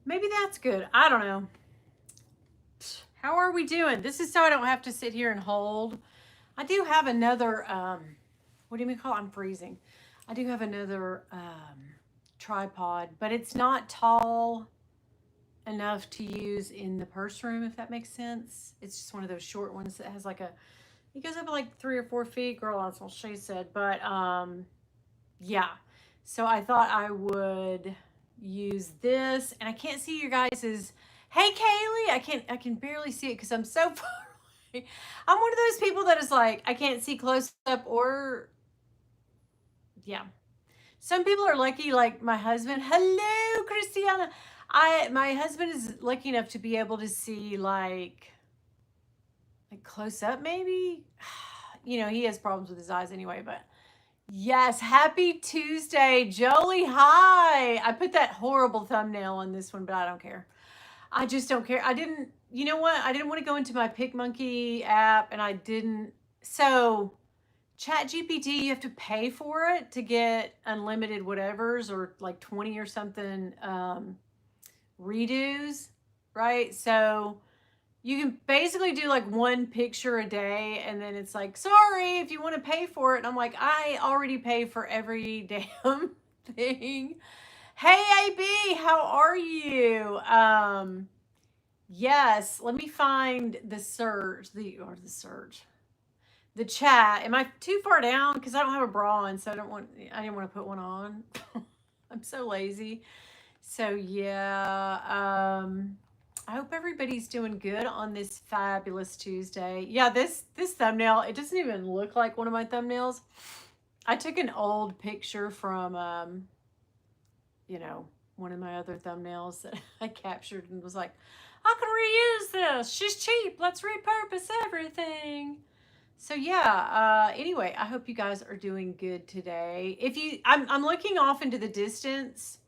Maybe that's good. I don't know. How are we doing? This is so I don't have to sit here and hold. I do have another, what do you call it? I'm freezing. I do have another tripod, but it's not tall enough to use in the purse room, if that makes sense. It's just one of those short ones that has like a, it goes up like 3 or 4 feet. Girl, that's what she said. But yeah. So I thought I would use this, and I can't see your guys's. Hey, Kaylee, I can barely see it because I'm so far away. I'm one of those people that is like I can't see close up or yeah. Some people are lucky, like my husband. Hello, Christiana. My husband is lucky enough to be able to see like close up maybe. You know, he has problems with his eyes anyway, but yes, happy Tuesday, Jolie. Hi. I put that horrible thumbnail on this one, but I don't care. I just don't care. I didn't, you know what? I didn't want to go into my PicMonkey app and I didn't. So, Chat GPT, you have to pay for it to get unlimited whatevers or like 20 or something redos, right? So, you can basically do like one picture a day and then it's like, sorry if you want to pay for it. And I'm like, I already pay for every damn thing. Hey AB, how are you? Yes, let me find the search, the chat. Am I too far down? Because I don't have a bra on, so I didn't want to put one on. I'm so lazy. So yeah, I hope everybody's doing good on this fabulous Tuesday. Yeah, this thumbnail, it doesn't even look like one of my thumbnails. I took an old picture from you know, one of my other thumbnails that I captured and was like, I can reuse this. She's cheap. Let's repurpose everything. So yeah, anyway, I hope you guys are doing good today. If you I'm looking off into the distance.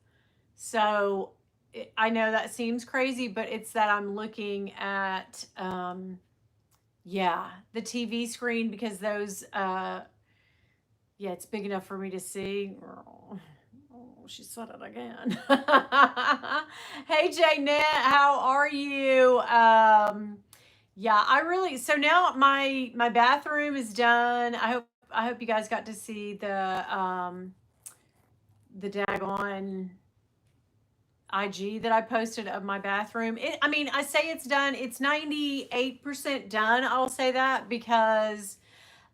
So I know that seems crazy, but it's that I'm looking at yeah, the TV screen because those yeah, it's big enough for me to see. Oh, she said it again. Hey, Janet, how are you? Yeah, I really. So now my bathroom is done. I hope you guys got to see the daggone IG that I posted of my bathroom. I mean, I say it's done. It's 98% done. I'll say that because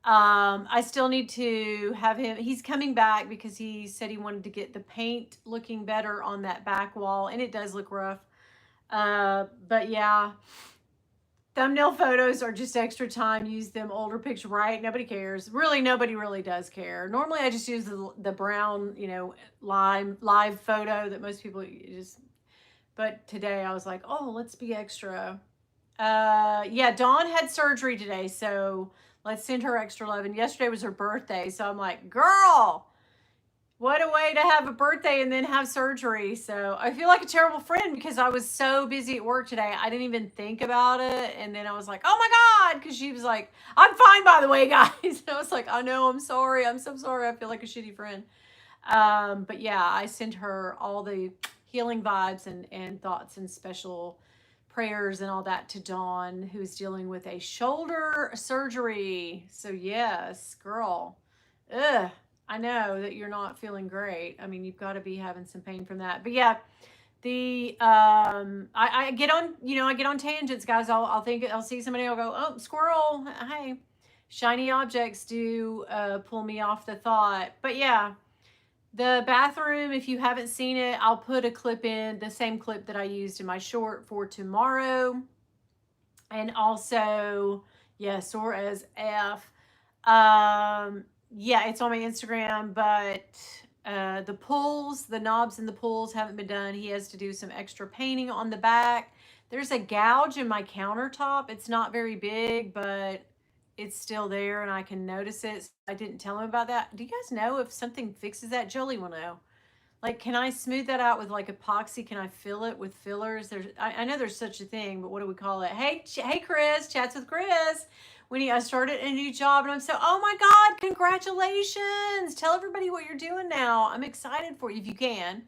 I still need to have him. He's coming back because he said he wanted to get the paint looking better on that back wall, and it does look rough. But yeah, thumbnail photos are just extra time. Use them older picture, right? Nobody cares. Really, nobody really does care. Normally, I just use the brown, you know, live photo that most people just. But today I was like, oh, let's be extra. Yeah, Dawn had surgery today, so let's send her extra love. And yesterday was her birthday, so I'm like, girl, what a way to have a birthday and then have surgery. So I feel like a terrible friend because I was so busy at work today. I didn't even think about it. And then I was like, oh my God. Because she was like, I'm fine, by the way, guys. And I was like, I know, I'm sorry. I'm so sorry. I feel like a shitty friend. But yeah, I sent her all the healing vibes and thoughts and special prayers and all that to Dawn, who's dealing with a shoulder surgery. So yes, girl. Ugh. I know that you're not feeling great. I mean, you've got to be having some pain from that. But yeah, the I get on, you know, I get on tangents, guys. I'll think I'll see somebody, I'll go, oh, squirrel. Hey. Shiny objects do pull me off the thought. But yeah, the bathroom, if you haven't seen it, I'll put a clip in, the same clip that I used in my short for tomorrow. And also, yeah, sore as F. Yeah, it's on my Instagram, but the pulls, the knobs and the pulls haven't been done. He has to do some extra painting on the back. There's a gouge in my countertop. It's not very big, but it's still there and I can notice it. So I didn't tell him about that. Do you guys know if something fixes that? Jolie will know. Like, can I smooth that out with like epoxy? Can I fill it with fillers? I know there's such a thing, but what do we call it? Hey, Chris, chats with Chris. I started a new job and I'm so, oh my God, congratulations. Tell everybody what you're doing now. I'm excited for you if you can.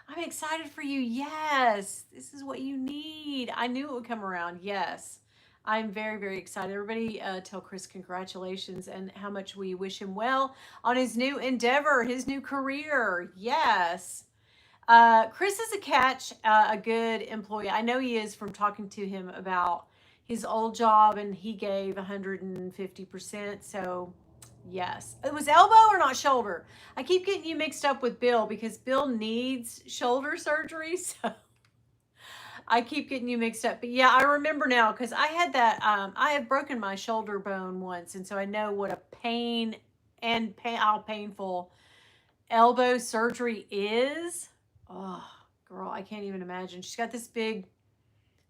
I'm excited for you. Yes, this is what you need. I knew it would come around. Yes, I'm very, very excited. Everybody, tell Chris congratulations and how much we wish him well on his new endeavor, his new career. Yes. Chris is a catch, a good employee. I know he is from talking to him about his old job, and he gave 150%. So, yes. It was elbow or not shoulder? I keep getting you mixed up with Bill because Bill needs shoulder surgery. So, I keep getting you mixed up. But yeah, I remember now because I had that. I have broken my shoulder bone once. And so I know what a pain and how painful elbow surgery is. Oh, girl, I can't even imagine. She's got this big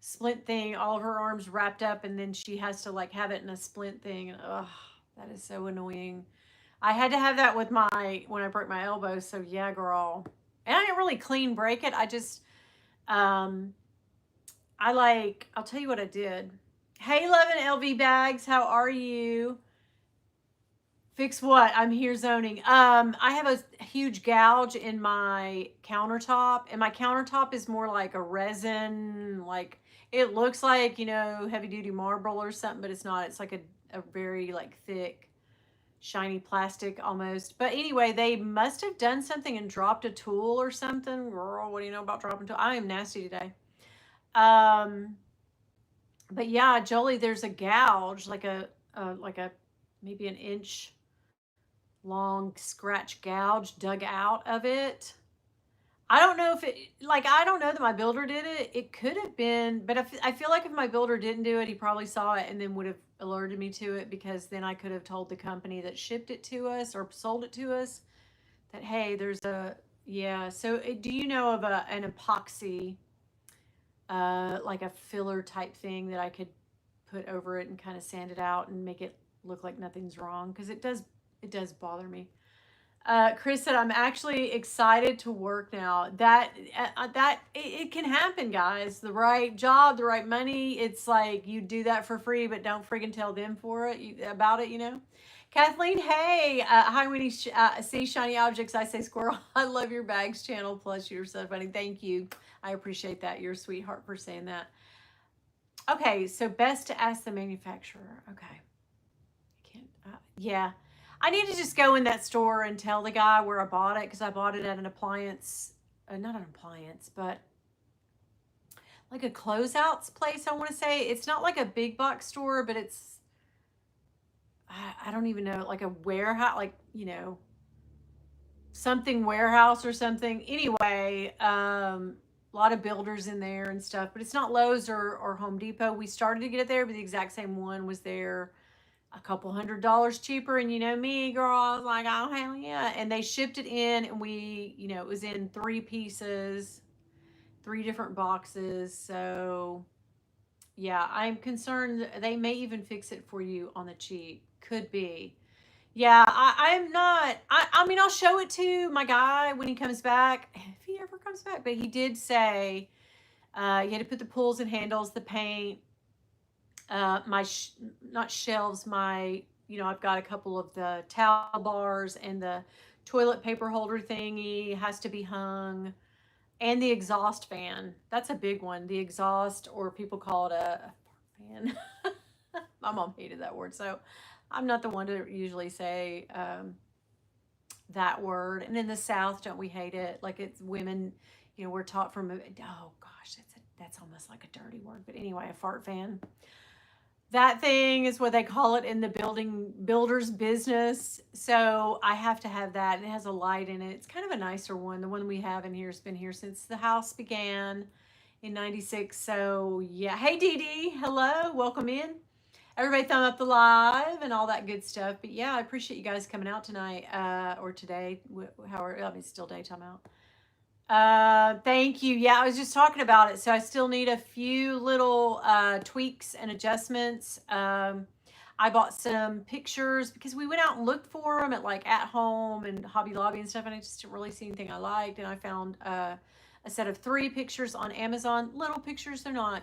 splint thing, all of her arms wrapped up, and then she has to like have it in a splint thing. And oh, that is so annoying. I had to have that with my when I broke my elbow. So yeah, girl. And I didn't really clean break it. I just um I'll tell you what I did. Hey, 11 LV bags, how are you? Fix what? I'm here zoning. I have a huge gouge in my countertop, and my countertop is more like a resin, like it looks like, heavy duty marble or something, but it's not. It's like a very like thick, shiny plastic almost. But anyway, they must have done something and dropped a tool or something. Girl, what do you know about dropping tool? I am nasty today. But yeah, Jolie, there's a gouge, like a maybe an inch long scratch gouge dug out of it. I don't know if I don't know that my builder did it. It could have been, but I feel like if my builder didn't do it, he probably saw it and then would have alerted me to it, because then I could have told the company that shipped it to us or sold it to us that, hey, yeah. So do you know of an epoxy, like a filler type thing that I could put over it and kind of sand it out and make it look like nothing's wrong? Because it does bother me. Chris said, "I'm actually excited to work now." It can happen, guys. The right job, the right money. It's like you do that for free, but don't friggin' tell them about it. Kathleen, hey, hi, Winnie. See shiny objects. I say squirrel. I love your bags channel. Plus, you're so funny. Thank you. I appreciate that. You're a sweetheart for saying that. Okay, so best to ask the manufacturer. Okay, I can't. Yeah. I need to just go in that store and tell the guy where I bought it, because I bought it at an appliance, not an appliance, but like a closeouts place, I want to say. It's not like a big box store, but it's, I don't even know, like a warehouse, like, something warehouse or something. Anyway, a lot of builders in there and stuff, but it's not Lowe's or Home Depot. We started to get it there, but the exact same one was there a couple $100 cheaper. And you know me, girl, I was like, oh, hell yeah. And they shipped it in, and it was in 3 pieces, 3 different boxes. So yeah, I'm concerned they may even fix it for you on the cheap. Could be. Yeah, I'm not, I mean, I'll show it to my guy when he comes back, if he ever comes back, but he did say, you had to put the pulls and handles, the paint, not shelves, I've got a couple of the towel bars, and the toilet paper holder thingy has to be hung, and the exhaust fan. That's a big one. The exhaust, or people call it a fan. My mom hated that word, so I'm not the one to usually say that word. And in the South, don't we hate it? Like, it's women, we're taught from, oh gosh, that's almost like a dirty word. But anyway, a fart fan. That thing is what they call it in the builder's business. So I have to have that. It has a light in it. It's kind of a nicer one. The one we have in here has been here since the house began in 96. So yeah. Hey, Dee Dee. Hello. Welcome in. Everybody thumb up the live and all that good stuff. But yeah, I appreciate you guys coming out tonight, or today. However, I mean, it's still daytime out. Thank you. Yeah, I was just talking about it. So I still need a few little tweaks and adjustments. I bought some pictures because we went out and looked for them at home and Hobby Lobby and stuff, and I just didn't really see anything I liked. And I found a set of 3 pictures on Amazon. Little pictures, they're not,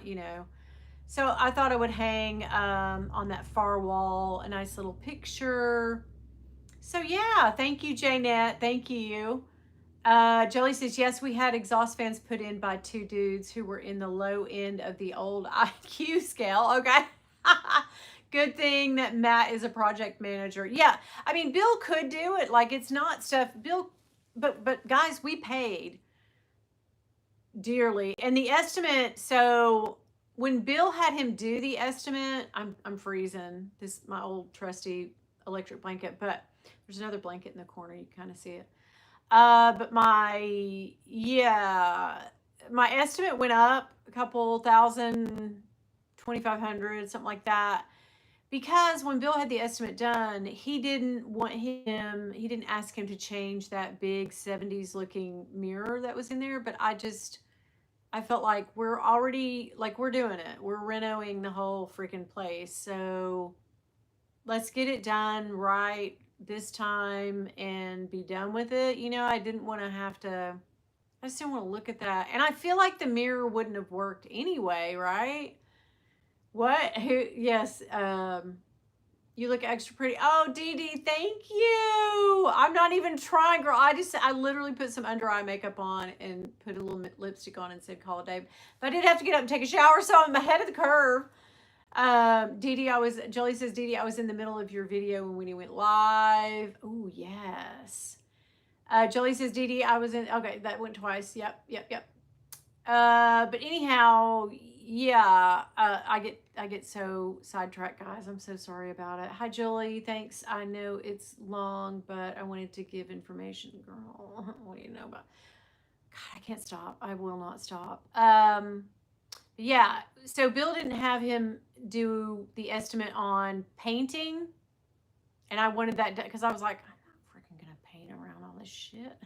So I thought I would hang on that far wall a nice little picture. So yeah, thank you, Jaynette. Thank you. Jelly says, yes, we had exhaust fans put in by two dudes who were in the low end of the old IQ scale. Okay. Good thing that Matt is a project manager. Yeah. I mean, Bill could do it. Like, it's not stuff Bill, but guys, we paid dearly. And the estimate, so when Bill had him do the estimate, I'm freezing. This my old trusty electric blanket, but there's another blanket in the corner. You kind of see it. But my estimate went up a couple thousand, 2,500, something like that. Because when Bill had the estimate done, he didn't ask him to change that big 70s looking mirror that was in there. But I felt like we're doing it. We're renovating the whole freaking place. So let's get it done right this time and be done with it. I didn't want to have to, I just didn't want to look at that. And I feel like the mirror wouldn't have worked anyway, right? What? Who? Yes. You look extra pretty. Oh, Dee Dee, thank you. I'm not even trying, girl. I literally put some under eye makeup on and put a little lipstick on and said call it a day. But I did have to get up and take a shower, so I'm ahead of the curve. Jolie says, Dee Dee, I was in the middle of your video when Winnie went live. Oh, yes. Jolie says, Dee Dee, I was in, okay, that went twice. Yep. But anyhow, yeah, I get so sidetracked, guys. I'm so sorry about it. Hi, Jolie. Thanks. I know it's long, but I wanted to give information, girl. What do you know about? God, I can't stop. I will not stop. Yeah. So Bill didn't have him do the estimate on painting, and I wanted that because I was like, I'm not freaking gonna paint around all this shit.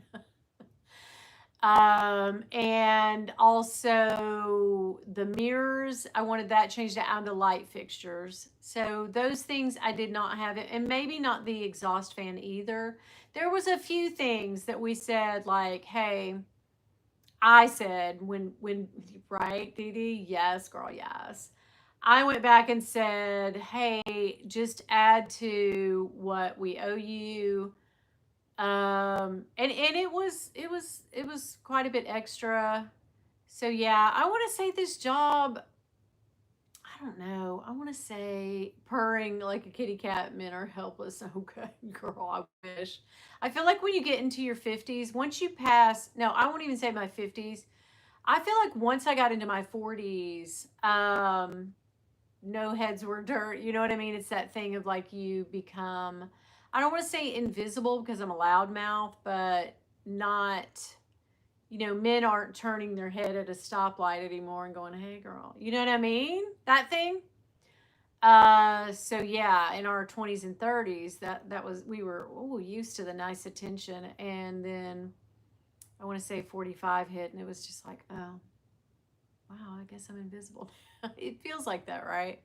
And also the mirrors, I wanted that changed out to light fixtures. So those things I did not have it, and maybe not the exhaust fan either. There was a few things that we said like, hey, I said when right, Dee Dee? Yes, girl, yes. I went back and said, hey, just add to what we owe you. And it was quite a bit extra. So yeah, I want to say this job, I don't know. I want to say purring like a kitty cat, men are helpless. Okay, girl, I wish. I feel like when you get into your 50s, once you pass, no, I won't even say my 50s. I feel like once I got into my 40s, no heads were dirt. You know what I mean? It's that thing of like you become, I don't want to say invisible because I'm a loudmouth, but not, men aren't turning their head at a stoplight anymore and going, hey, girl. You know what I mean? That thing. So yeah, in our 20s and 30s, we were used to the nice attention. And then I want to say 45 hit, and it was just like, oh, wow, I guess I'm invisible. It feels like that, right?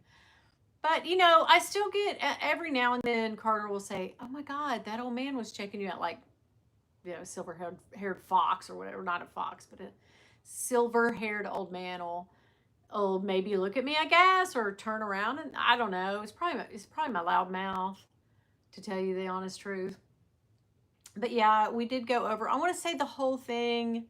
But I still get every now and then Carter will say, "Oh my God, that old man was checking you out," like silver haired fox or whatever, not a fox, but a silver haired old man will maybe look at me, I guess, or turn around, and I don't know. It's probably my loud mouth, to tell you the honest truth. But yeah, we did go over. I want to say the whole thing.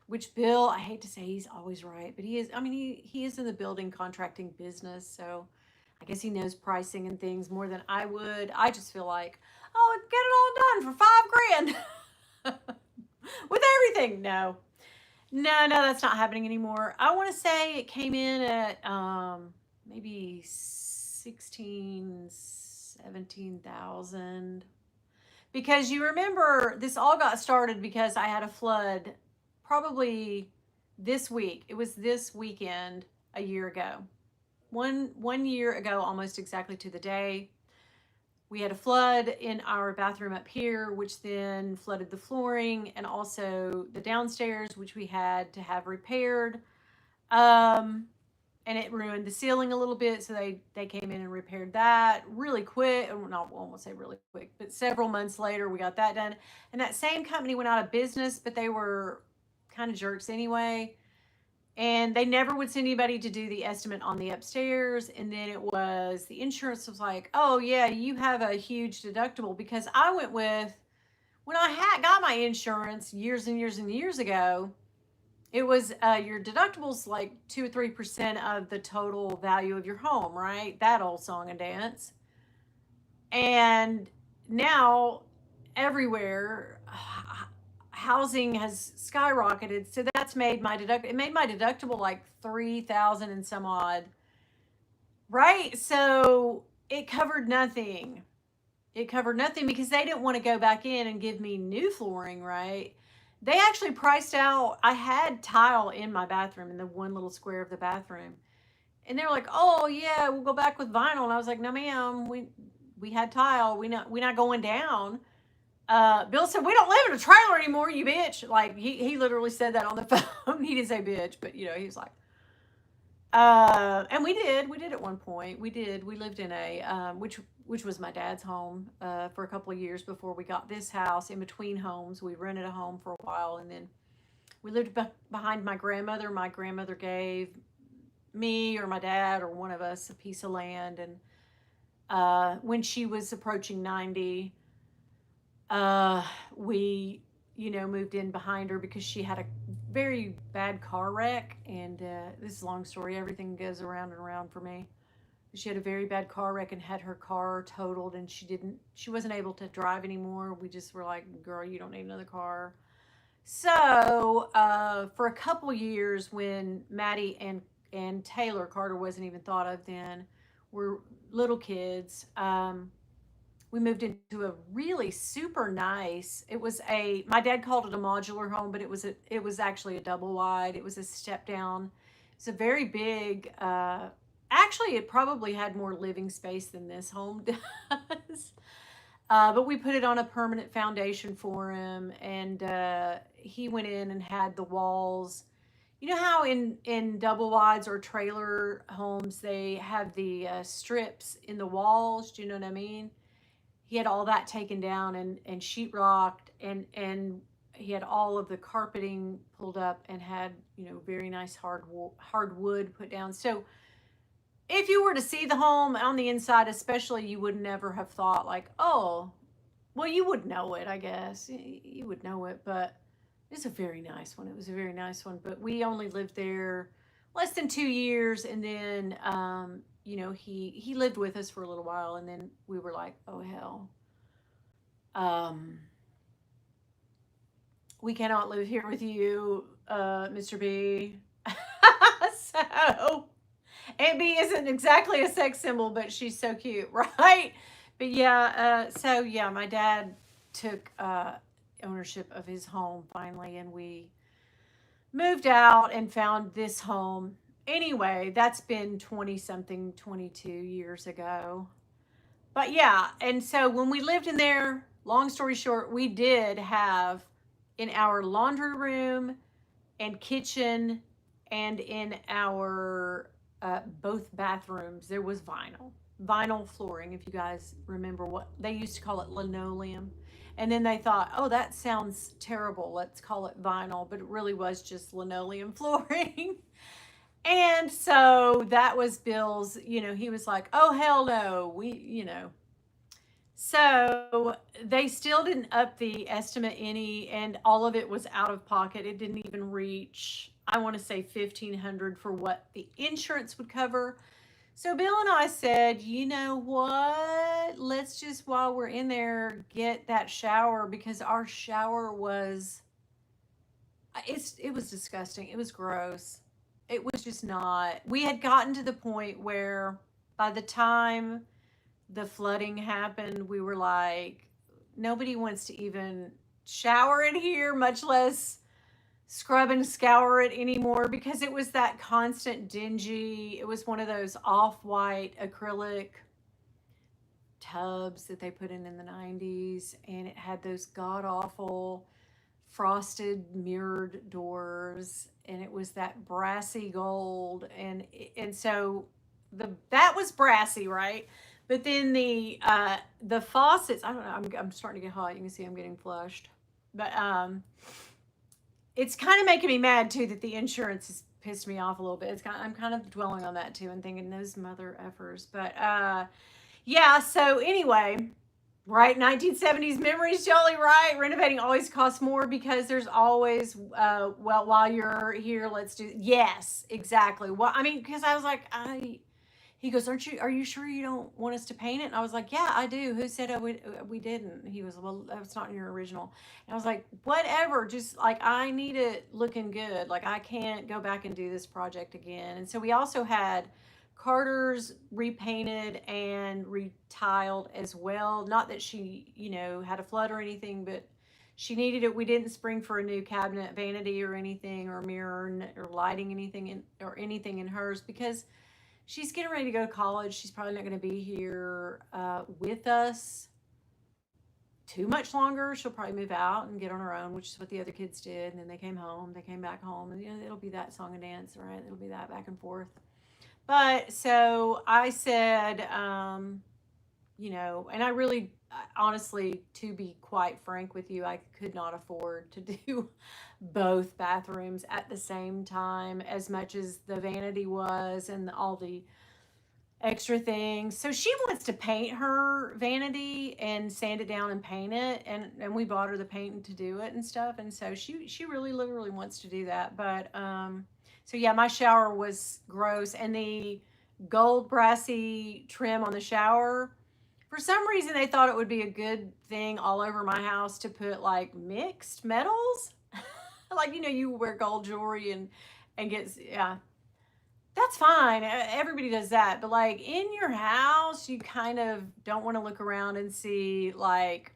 Which Bill, I hate to say he's always right, but he is. I mean, he is in the building contracting business, so I guess he knows pricing and things more than I would. I just feel like, oh, get it all done for $5,000 with everything. No, that's not happening anymore. I want to say it came in at maybe 17,000. Because you remember this all got started because I had a flood probably this week. It was this weekend a year ago. One year ago, almost exactly to the day, we had a flood in our bathroom up here, which then flooded the flooring and also the downstairs, which we had to have repaired. And it ruined the ceiling a little bit, so they came in and repaired that really quick. Not, I won't say really quick, but several months later we got that done. And that same company went out of business, but they were kind of jerks anyway, and they never would send anybody to do the estimate on the upstairs. And then the insurance was like, oh yeah, you have a huge deductible, because I went with When I got my insurance years and years and years ago, it was your deductible's like 2 or 3% of the total value of your home, right? That old song and dance. And now everywhere housing has skyrocketed, so that's made my it made my deductible like 3,000 and some odd, right? So it covered nothing. It covered nothing because they didn't want to go back in and give me new flooring, right? They actually priced out, I had tile in my bathroom, in the one little square of the bathroom. And they were like, "Oh yeah, we'll go back with vinyl." And I was like, "No, ma'am, we had tile. We not going down." Bill said, "We don't live in a trailer anymore, you bitch." Like he literally said that on the phone. He didn't say bitch, but he was like, and we did at one point. We lived in a which was my dad's home for a couple of years before we got this house. In between homes, we rented a home for a while, and then we lived behind my grandmother. My grandmother gave me or my dad or one of us a piece of land, and when she was approaching 90, we moved in behind her because she had a very bad car wreck. And this is a long story, everything goes around and around for me. She had a very bad car wreck and had her car totaled, and she wasn't able to drive anymore. We just were like, "Girl, you don't need another car." So for a couple years, when Maddie and Taylor Carter wasn't even thought of then, were little kids, we moved into a really super nice. It was my dad called it a modular home, but it was actually a double wide. It was a step down. It's a very big. Actually, it probably had more living space than this home does. But we put it on a permanent foundation for him, and he went in and had the walls. You know how in double wides or trailer homes they have the strips in the walls. Do you know what I mean? He had all that taken down and sheetrocked, and he had all of the carpeting pulled up and had very nice hardwood put down. So if you were to see the home on the inside, especially, you would never have thought like, oh, well, you would know it, I guess. You would know it, but it's a very nice one. It was a very nice one, but we only lived there less than 2 years, and then he lived with us for a little while, and then we were like, oh hell, we cannot live here with you, Mr. B. So Aunt B isn't exactly a sex symbol, but she's so cute, right? But yeah, so yeah, my dad took ownership of his home finally, and we moved out and found this home. Anyway, that's been 20 something, 22 years ago. But yeah, and so when we lived in there, long story short, we did have in our laundry room and kitchen and in our both bathrooms, there was vinyl flooring. If you guys remember, what they used to call it, linoleum. And then they thought, oh, that sounds terrible, let's call it vinyl, but it really was just linoleum flooring. And so that was Bill's, he was like, oh hell no, so they still didn't up the estimate any, and all of it was out of pocket. It didn't even reach, I want to say, 1,500 for what the insurance would cover. So Bill and I said, you know what? Let's just, while we're in there, get that shower, because our shower it was disgusting. It was gross. It was just not. We had gotten to the point where by the time the flooding happened, we were like, nobody wants to even shower in here, much less scrub and scour it anymore, because it was that constant dingy. It was one of those off-white acrylic tubs that they put in the 90s, and it had those god-awful frosted mirrored doors, and it was that brassy gold, and so that was brassy, right? But then the faucets, I don't know, I'm starting to get hot. You can see I'm getting flushed. But it's kind of making me mad too that the insurance has pissed me off a little bit. I'm kind of dwelling on that too and thinking those mother effers. But yeah, so anyway, Right, 1970s memories, Jolly, right? Renovating always costs more because there's always, well, while you're here, let's do, yes, exactly. Well, I mean, because I was like, he goes, are you sure you don't want us to paint it? And I was like, yeah, I do. Who said we didn't? He was, well, that's not in your original. And I was like, whatever, just like, I need it looking good. Like, I can't go back and do this project again. And so we also had Carter's repainted and retiled as well. Not that she, had a flood or anything, but she needed it. We didn't spring for a new cabinet vanity or anything, or mirror, or lighting anything in hers, because she's getting ready to go to college. She's probably not going to be here with us too much longer. She'll probably move out and get on her own, which is what the other kids did. And then they came home. They came back home, and it'll be that song and dance, right? It'll be that back and forth. But so I said, and I really, honestly, to be quite frank with you, I could not afford to do both bathrooms at the same time, as much as the vanity was and all the extra things. So she wants to paint her vanity and sand it down and paint it, and we bought her the paint to do it and stuff. And so she really literally wants to do that. But so yeah, my shower was gross, and the gold brassy trim on the shower, for some reason they thought it would be a good thing all over my house to put like mixed metals. Like, you wear gold jewelry and get, yeah, that's fine. Everybody does that. But like in your house, you kind of don't want to look around and see, like,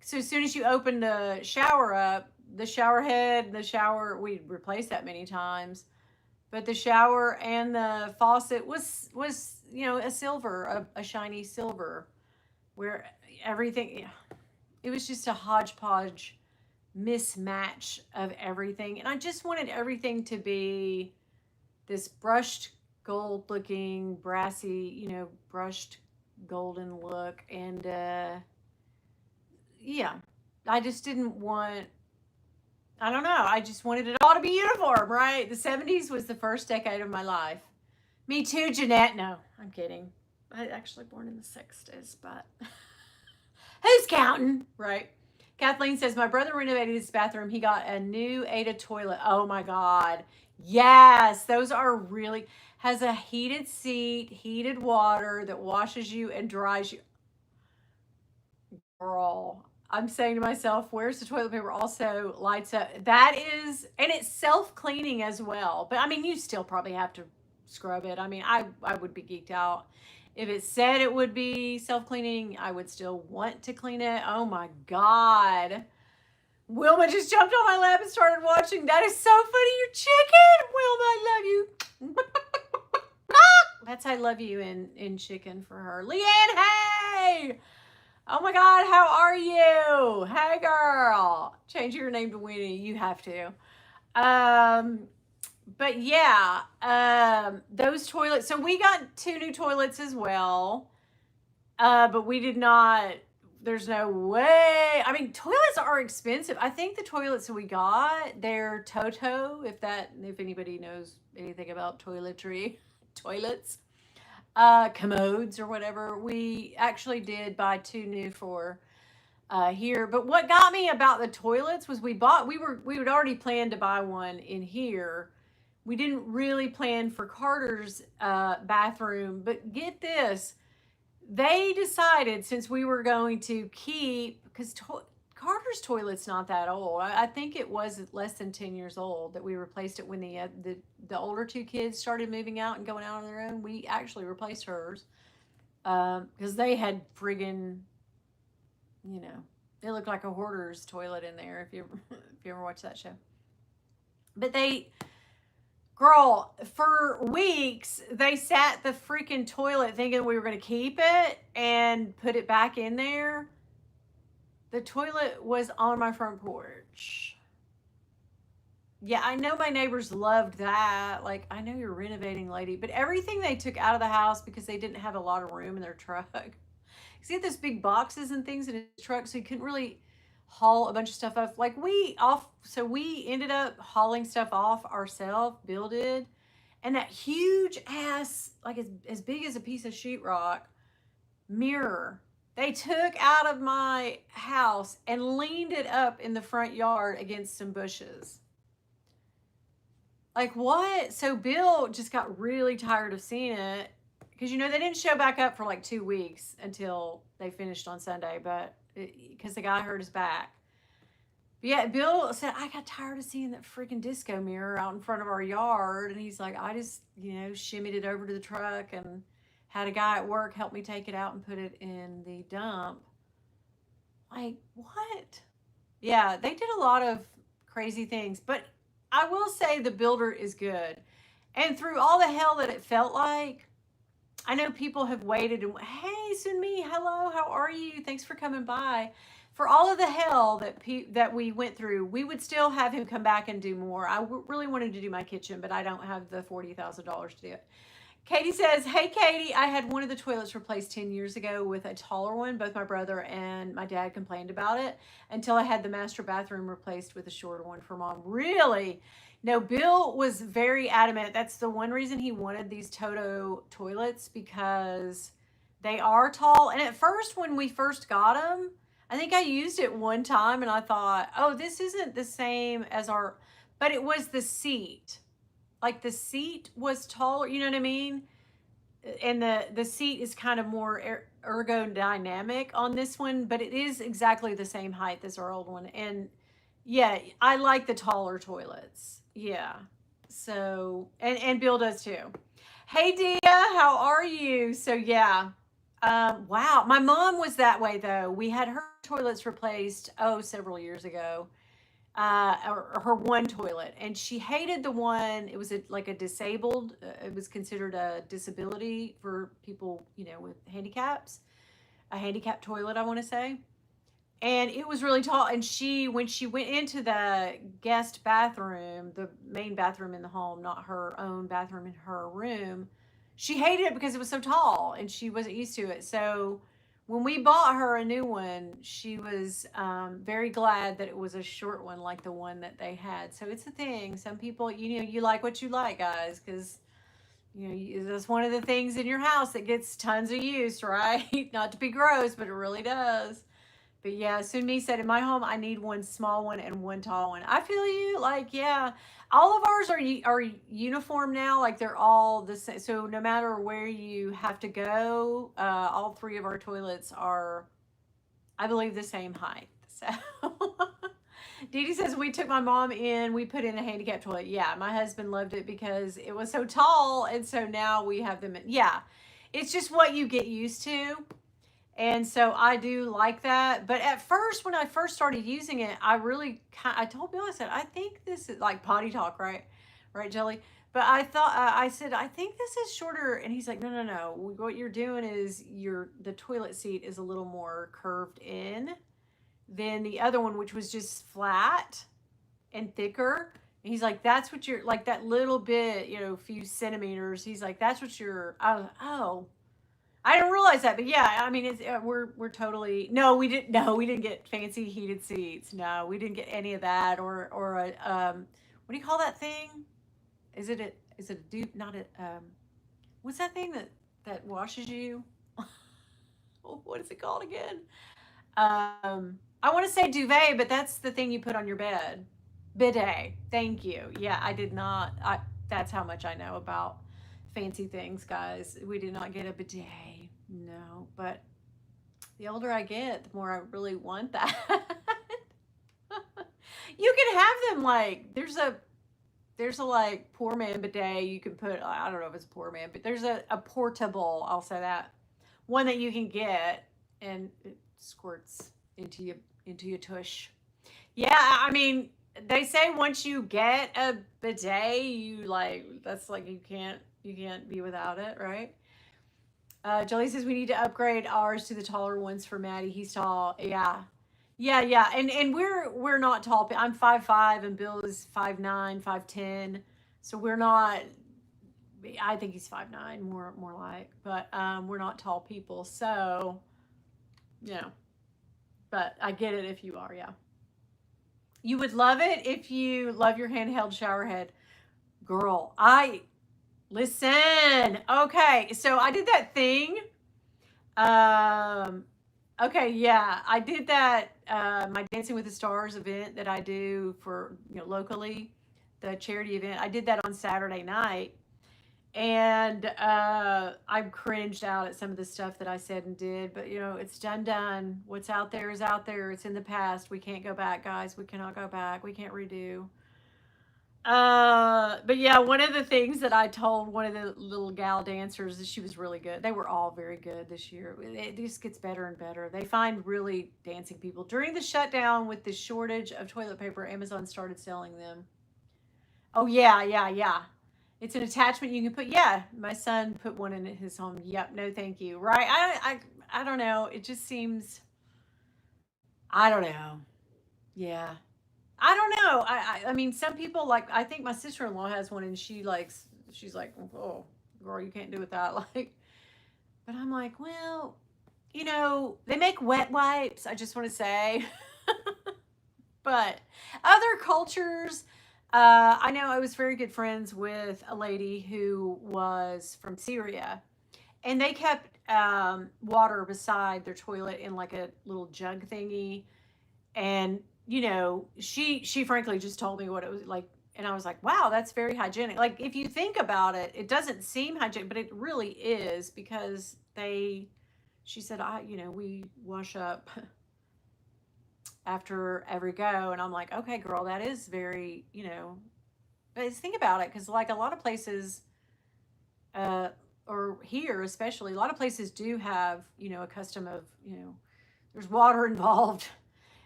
so as soon as you open the shower up, the shower head, the shower, we replaced that many times, but the shower and the faucet was a silver, a shiny silver, where everything, it was just a hodgepodge mismatch of everything. And I just wanted everything to be this brushed gold looking, brassy, brushed golden look. And yeah, I just didn't want, I don't know, I just wanted it all to be uniform, right? The 70s was the first decade of my life. Me too, Jeanette. No, I'm kidding. I actually born in the 60s, but who's counting, right? Kathleen says, my brother renovated his bathroom. He got a new Ada toilet. Oh my God. Yes, those are really, has a heated seat, heated water that washes you and dries you. Girl, I'm saying to myself, where's the toilet paper? Also lights up. That is, and it's self-cleaning as well. But I mean, you still probably have to scrub it. I mean, I would be geeked out. If it said it would be self-cleaning, I would still want to clean it. Oh my God. Wilma just jumped on my lap and started watching. That is so funny. You're chicken. Wilma, I love you. That's I love you in chicken for her. Leanne, hey. Oh my God, how are you? Hey girl. Change your name to Winnie. You have to. But yeah, those toilets. So we got 2 new toilets as well. But we did not, there's no way. I mean, toilets are expensive. I think the toilets that we got, they're Toto, if anybody knows anything about toiletry, toilets, commodes or whatever. We actually did buy 2 new for here. But what got me about the toilets was we would already planned to buy one in here. We didn't really plan for Carter's bathroom, but get this, they decided, since we were going to keep, because Carter's toilet's not that old. I think it was less than 10 years old that we replaced it when the older 2 kids started moving out and going out on their own. We actually replaced hers because they had friggin', it looked like a hoarder's toilet in there if you ever watched that show. But girl, for weeks, they sat the freaking toilet thinking we were going to keep it and put it back in there. The toilet was on my front porch. Yeah, I know my neighbors loved that. Like, I know you're renovating, lady. But everything they took out of the house because they didn't have a lot of room in their truck. Because he had those big boxes and things in his truck, so he couldn't really haul a bunch of stuff off. Like so we ended up hauling stuff off ourselves, Bill did. And that huge ass, like as big as a piece of sheetrock mirror They took out of my house and leaned it up in the front yard against some bushes. Like, what? So Bill just got really tired of seeing it because, they didn't show back up for like 2 weeks until they finished on Sunday, but because the guy hurt his back. But yeah, Bill said, I got tired of seeing that freaking disco mirror out in front of our yard. And he's like, I just, shimmied it over to the truck and had a guy at work help me take it out and put it in the dump. Like, what? Yeah, they did a lot of crazy things. But I will say the builder is good. And through all the hell that it felt like, I know people have waited and, hey, Sunmi, hello, how are you? Thanks for coming by. For all of the hell that we went through, we would still have him come back and do more. I really wanted to do my kitchen, but I don't have the $40,000 to do it. Katie says, hey, Katie, I had one of the toilets replaced 10 years ago with a taller one. Both my brother and my dad complained about it until I had the master bathroom replaced with a shorter one for mom. Really? No, Bill was very adamant. That's the one reason he wanted these Toto toilets, because they are tall. And at first, when we first got them, I think I used it one time and I thought, oh, this isn't the same as our, but it was the seat. Like the seat was taller, you know what I mean? And the seat is kind of more ergodynamic on this one, but it is exactly the same height as our old one. And yeah, I like the taller toilets. Yeah. So, and Bill does too. Hey, Dia, how are you? So, yeah. Wow. My mom was that way though. We had her toilets replaced, several years ago. Or her one toilet, and she hated the one. It was like a disabled. It was considered a disability for people, with handicaps. A handicap toilet, I want to say. And it was really tall. And when she went into the guest bathroom, the main bathroom in the home, not her own bathroom in her room, she hated it because it was so tall and she wasn't used to it. So when we bought her a new one, she was very glad that it was a short one like the one that they had. So it's a thing. Some people, you like what you like, guys, because that's one of the things in your house that gets tons of use, right? Not to be gross, but it really does. But yeah, Sunmi said, in my home, I need one small one and one tall one. I feel you. Like, yeah, all of ours are uniform now. Like, they're all the same. So no matter where you have to go, all three of our toilets are, I believe, the same height. So Dee Dee says, we took my mom in, we put in a handicap toilet. Yeah, my husband loved it because it was so tall. And so now we have them in. Yeah, it's just what you get used to. And so I do like that. But at first, when I first started using it, I told Bill, I said, I think this is like potty talk, right? Right, Jelly? But I said, I think this is shorter. And he's like, no, no, no. What you're doing is the toilet seat is a little more curved in than the other one, which was just flat and thicker. And he's like, that's what you're, like that little bit, a few centimeters. He's like, that's what I was, oh. I didn't realize that, but yeah, I mean, we're totally we didn't get fancy heated seats. No, we didn't get any of that, or a what do you call that thing? Is it a dupe? Not a what's that thing that washes you? What is it called again? I want to say duvet, but that's the thing you put on your bed. Bidet. Thank you. Yeah, I did not. That's how much I know about fancy things, guys. We did not get a bidet. No, but the older I get, the more I really want that. You can have them like there's a like poor man bidet you can put. I don't know if it's poor man, but there's a portable, I'll say that, one that you can get and it squirts into your tush. Yeah, I mean, they say once you get a bidet, that's like you can't be without it, right? Jelly says we need to upgrade ours to the taller ones for Maddie. He's tall. Yeah. Yeah, yeah. And we're not tall. I'm 5'5" and Bill is 5'9", 5'10". So we're not, I think he's 5'9", more like, but we're not tall people. So, but I get it if you are, yeah. You would love it if you love your handheld shower head. Girl, listen. Okay, so I did that thing. Okay, yeah, I did that. My Dancing with the Stars event that I do for locally, the charity event. I did that on Saturday night, and I cringed out at some of the stuff that I said and did. But it's done, done. What's out there is out there. It's in the past. We can't go back, guys. We cannot go back. We can't redo. But yeah, one of the things that I told one of the little gal dancers is she was really good. They were all very good this year. It just gets better and better. They find really dancing people. During the shutdown with the shortage of toilet paper, Amazon started selling them. Oh yeah, yeah, yeah. It's an attachment you can put. Yeah, my son put one in his home. Yep, no thank you. Right? I don't know. It just seems I don't know. Yeah. I don't know. I mean, some people like. I think my sister in law has one, and she likes. She's like, oh, girl, you can't do with that. Like, but I'm like, well, they make wet wipes. I just want to say, but other cultures. I know I was very good friends with a lady who was from Syria, and they kept water beside their toilet in like a little jug thingy, and she frankly just told me what it was like, and I was like, wow, that's very hygienic. Like, if you think about it, it doesn't seem hygienic, but it really is, because she said, we wash up after every go, and I'm like, okay, girl, that is very, but think about it, because like a lot of places, uh or here especially, a lot of places do have a custom of, there's water involved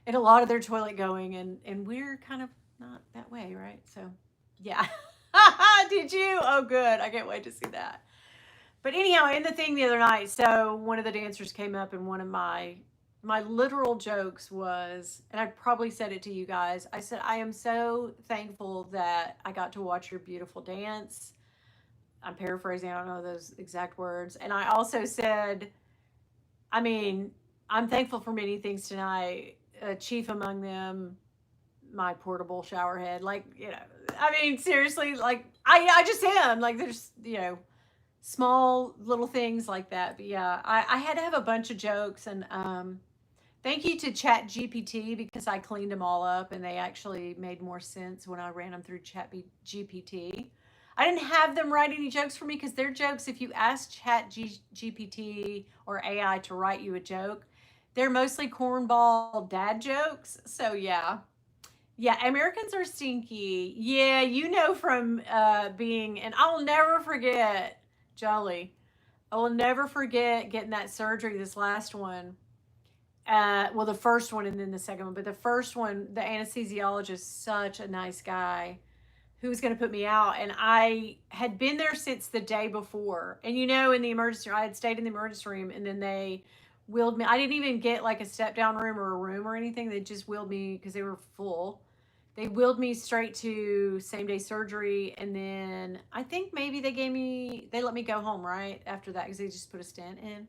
in a lot of their toilet going, and we're kind of not that way, right? So yeah. Did you? Oh good, I can't wait to see that. But anyhow, in the thing the other night, so one of the dancers came up, and one of my literal jokes was, and I probably said it to you guys, I said, I am so thankful that I got to watch your beautiful dance. I'm paraphrasing, I don't know those exact words. And I also said, I mean, I'm thankful for many things tonight, chief among them, my portable shower head. Like, I mean, seriously, like, I just am. Like, there's, small little things like that. But yeah, I had to have a bunch of jokes. And thank you to Chat GPT, because I cleaned them all up and they actually made more sense when I ran them through Chat GPT. I didn't have them write any jokes for me, because their jokes, if you ask GPT or AI to write you a joke, they're mostly cornball dad jokes. So yeah. Yeah, Americans are stinky. Yeah, from being, and I'll never forget, Jolly. I will never forget getting that surgery, this last one. Well, the first one and then the second one, but the first one, the anesthesiologist, such a nice guy, who was going to put me out. And I had been there since the day before. And in the emergency room, I had stayed in the emergency room, and then they wheeled me. I didn't even get like a step down room or a room or anything. They just wheeled me because they were full. They wheeled me straight to same day surgery. And then I think maybe they let me go home right after that, because they just put a stent in.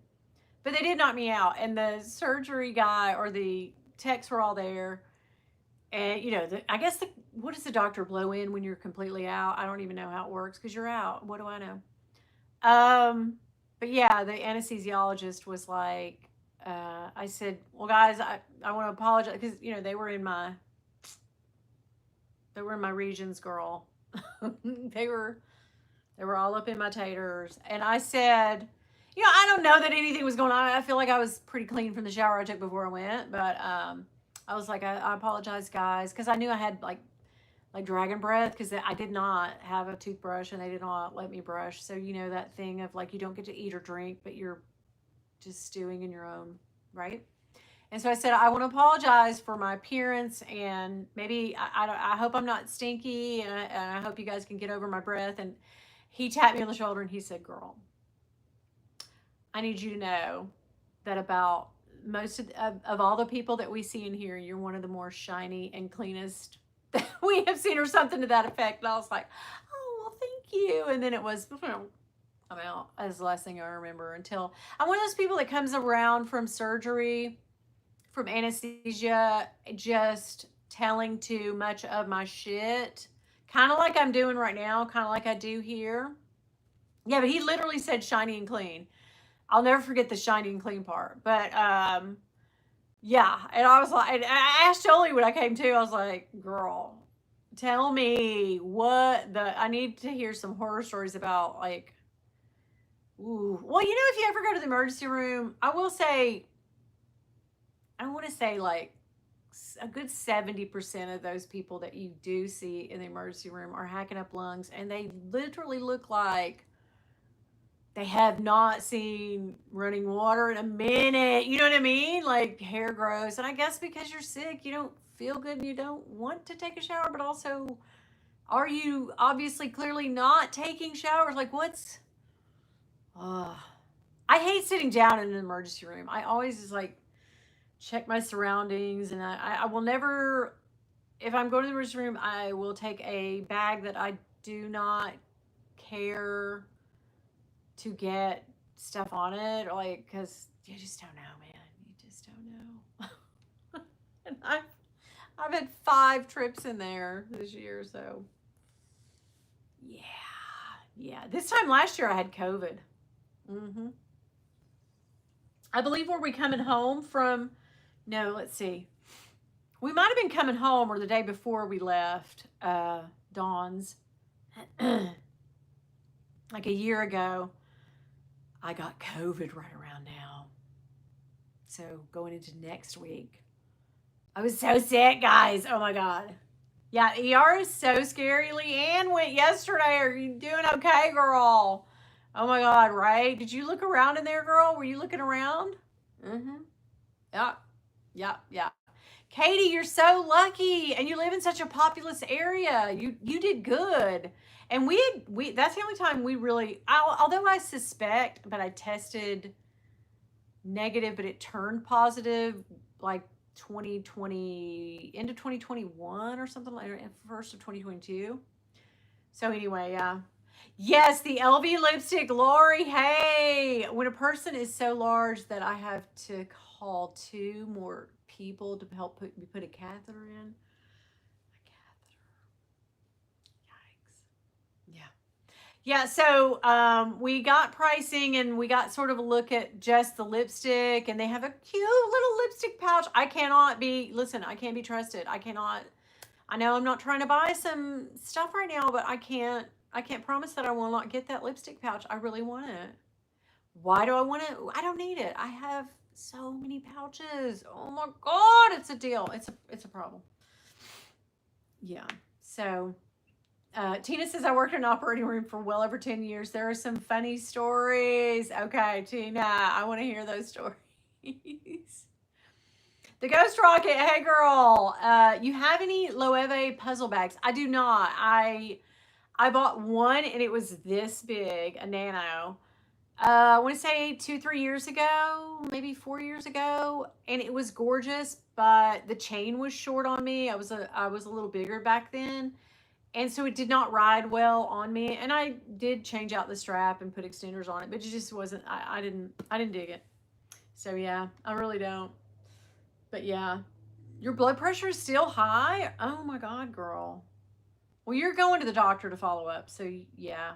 But they did knock me out. And the surgery guy or the techs were all there. And I guess what does the doctor blow in when you're completely out? I don't even know how it works, because you're out. What do I know? But yeah, the anesthesiologist was like, I said, well, guys, I want to apologize, because they were in my regions, girl. they were they were all up in my taters, and I said, I don't know that anything was going on. I feel like I was pretty clean from the shower I took before I went, but I was like, I apologize, guys, because I knew I had like dragon breath, because I did not have a toothbrush, and they did not let me brush. So that thing of like, you don't get to eat or drink, but you're just stewing in your own right. And so I said, I want to apologize for my appearance, and maybe I hope I'm not stinky, and I hope you guys can get over my breath. And he tapped me on the shoulder and he said, girl, I need you to know that about most of all the people that we see in here, you're one of the more shiny and cleanest that we have seen, or something to that effect. And I was like, oh, well, thank you. And then it was, I'm out. That's the last thing I remember, until I'm one of those people that comes around from surgery, from anesthesia, just telling too much of my shit, kind of like I'm doing right now, kind of like I do here. Yeah, but he literally said shiny and clean. I'll never forget the shiny and clean part. But Yeah, and I was like, and I asked Jolie when I came to. I was like, "Girl, tell me what the. I need to hear some horror stories about like. Ooh, well, if you ever go to the emergency room, I will say, I want to say like a good 70% of those people that you do see in the emergency room are hacking up lungs, and they literally look like they have not seen running water in a minute. You know what I mean? Like hair grows. And I guess because you're sick, you don't feel good and you don't want to take a shower, but also, are you obviously clearly not taking showers? Like, what's. Uh, I hate sitting down in an emergency room. I always just like check my surroundings, and I will never, if I'm going to the emergency room, I will take a bag that I do not care to get stuff on it, like, because you just don't know, man. You just don't know. And I've had 5 trips in there this year, so yeah, yeah. This time last year I had COVID. hmm I believe were we coming home from? No, let's see. We might have been coming home or the day before we left. Dawn's like a year ago. I got COVID right around now. So going into next week. I was so sick, guys. Oh my God. Yeah, ER is so scary. Leanne went yesterday. Are you doing okay, girl? Oh my God, right? Did you look around in there, girl? Were you looking around? Mm-hmm. Yeah. Yeah. Yeah. Katie, you're so lucky, and you live in such a populous area. You did good, and we that's the only time we really. Although I suspect, but I tested negative, but it turned positive like 2020 into 2021 or something like first of 2022. So anyway, yeah. Yes, the LV lipstick, Lori. Hey, when a person is so large that I have to call 2 more people to help put a catheter in. A catheter. Yikes. Yeah. Yeah, so we got pricing and we got sort of a look at just the lipstick, and they have a cute little lipstick pouch. Listen, I can't be trusted. I know I'm not trying to buy some stuff right now, but I can't promise that I will not get that lipstick pouch. I really want it. Why do I want it? I don't need it. I have so many pouches. Oh my God, it's a deal. It's a problem. Yeah. So Tina says, I worked in an operating room for well over 10 years. There are some funny stories. Okay, Tina, I want to hear those stories. The Ghost Rocket. Hey, girl. You have any Loewe puzzle bags? I do not. I bought one and it was this big, a nano. I want to say 2, 3 years ago, maybe 4 years ago, and it was gorgeous. But the chain was short on me. I was a little bigger back then, and so it did not ride well on me. And I did change out the strap and put extenders on it, but it just wasn't. I didn't dig it. So yeah, I really don't. But yeah, your blood pressure is still high. Oh my God, girl. Well, you're going to the doctor to follow up. So yeah,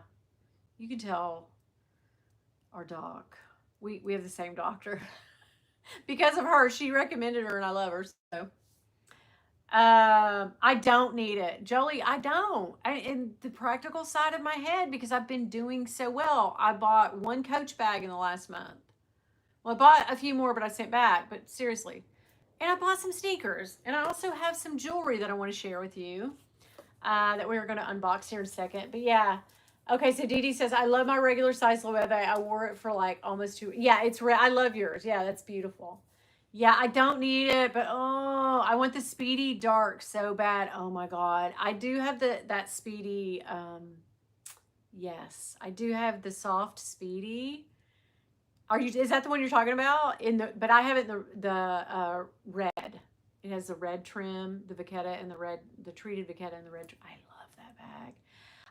you can tell our doc. We have the same doctor because of her. She recommended her, and I love her. So I don't need it, Jolie. I don't. In the practical side of my head, because I've been doing so well. I bought 1 Coach bag in the last month. Well, I bought a few more, but I sent back. But seriously, and I bought some sneakers, and I also have some jewelry that I want to share with you. That we were going to unbox here in a second. But yeah. Okay, so Dee Dee says, I love my regular size Loewe. I wore it for like almost 2. Yeah, I love yours. Yeah, that's beautiful. Yeah, I don't need it, but oh, I want the Speedy Dark so bad. Oh my God. I do have that Speedy. Yes, I do have the soft Speedy. Is that the one you're talking about? But I have it in the red. It has the red trim, the Vachetta, and the treated Vachetta and the red. I love that bag.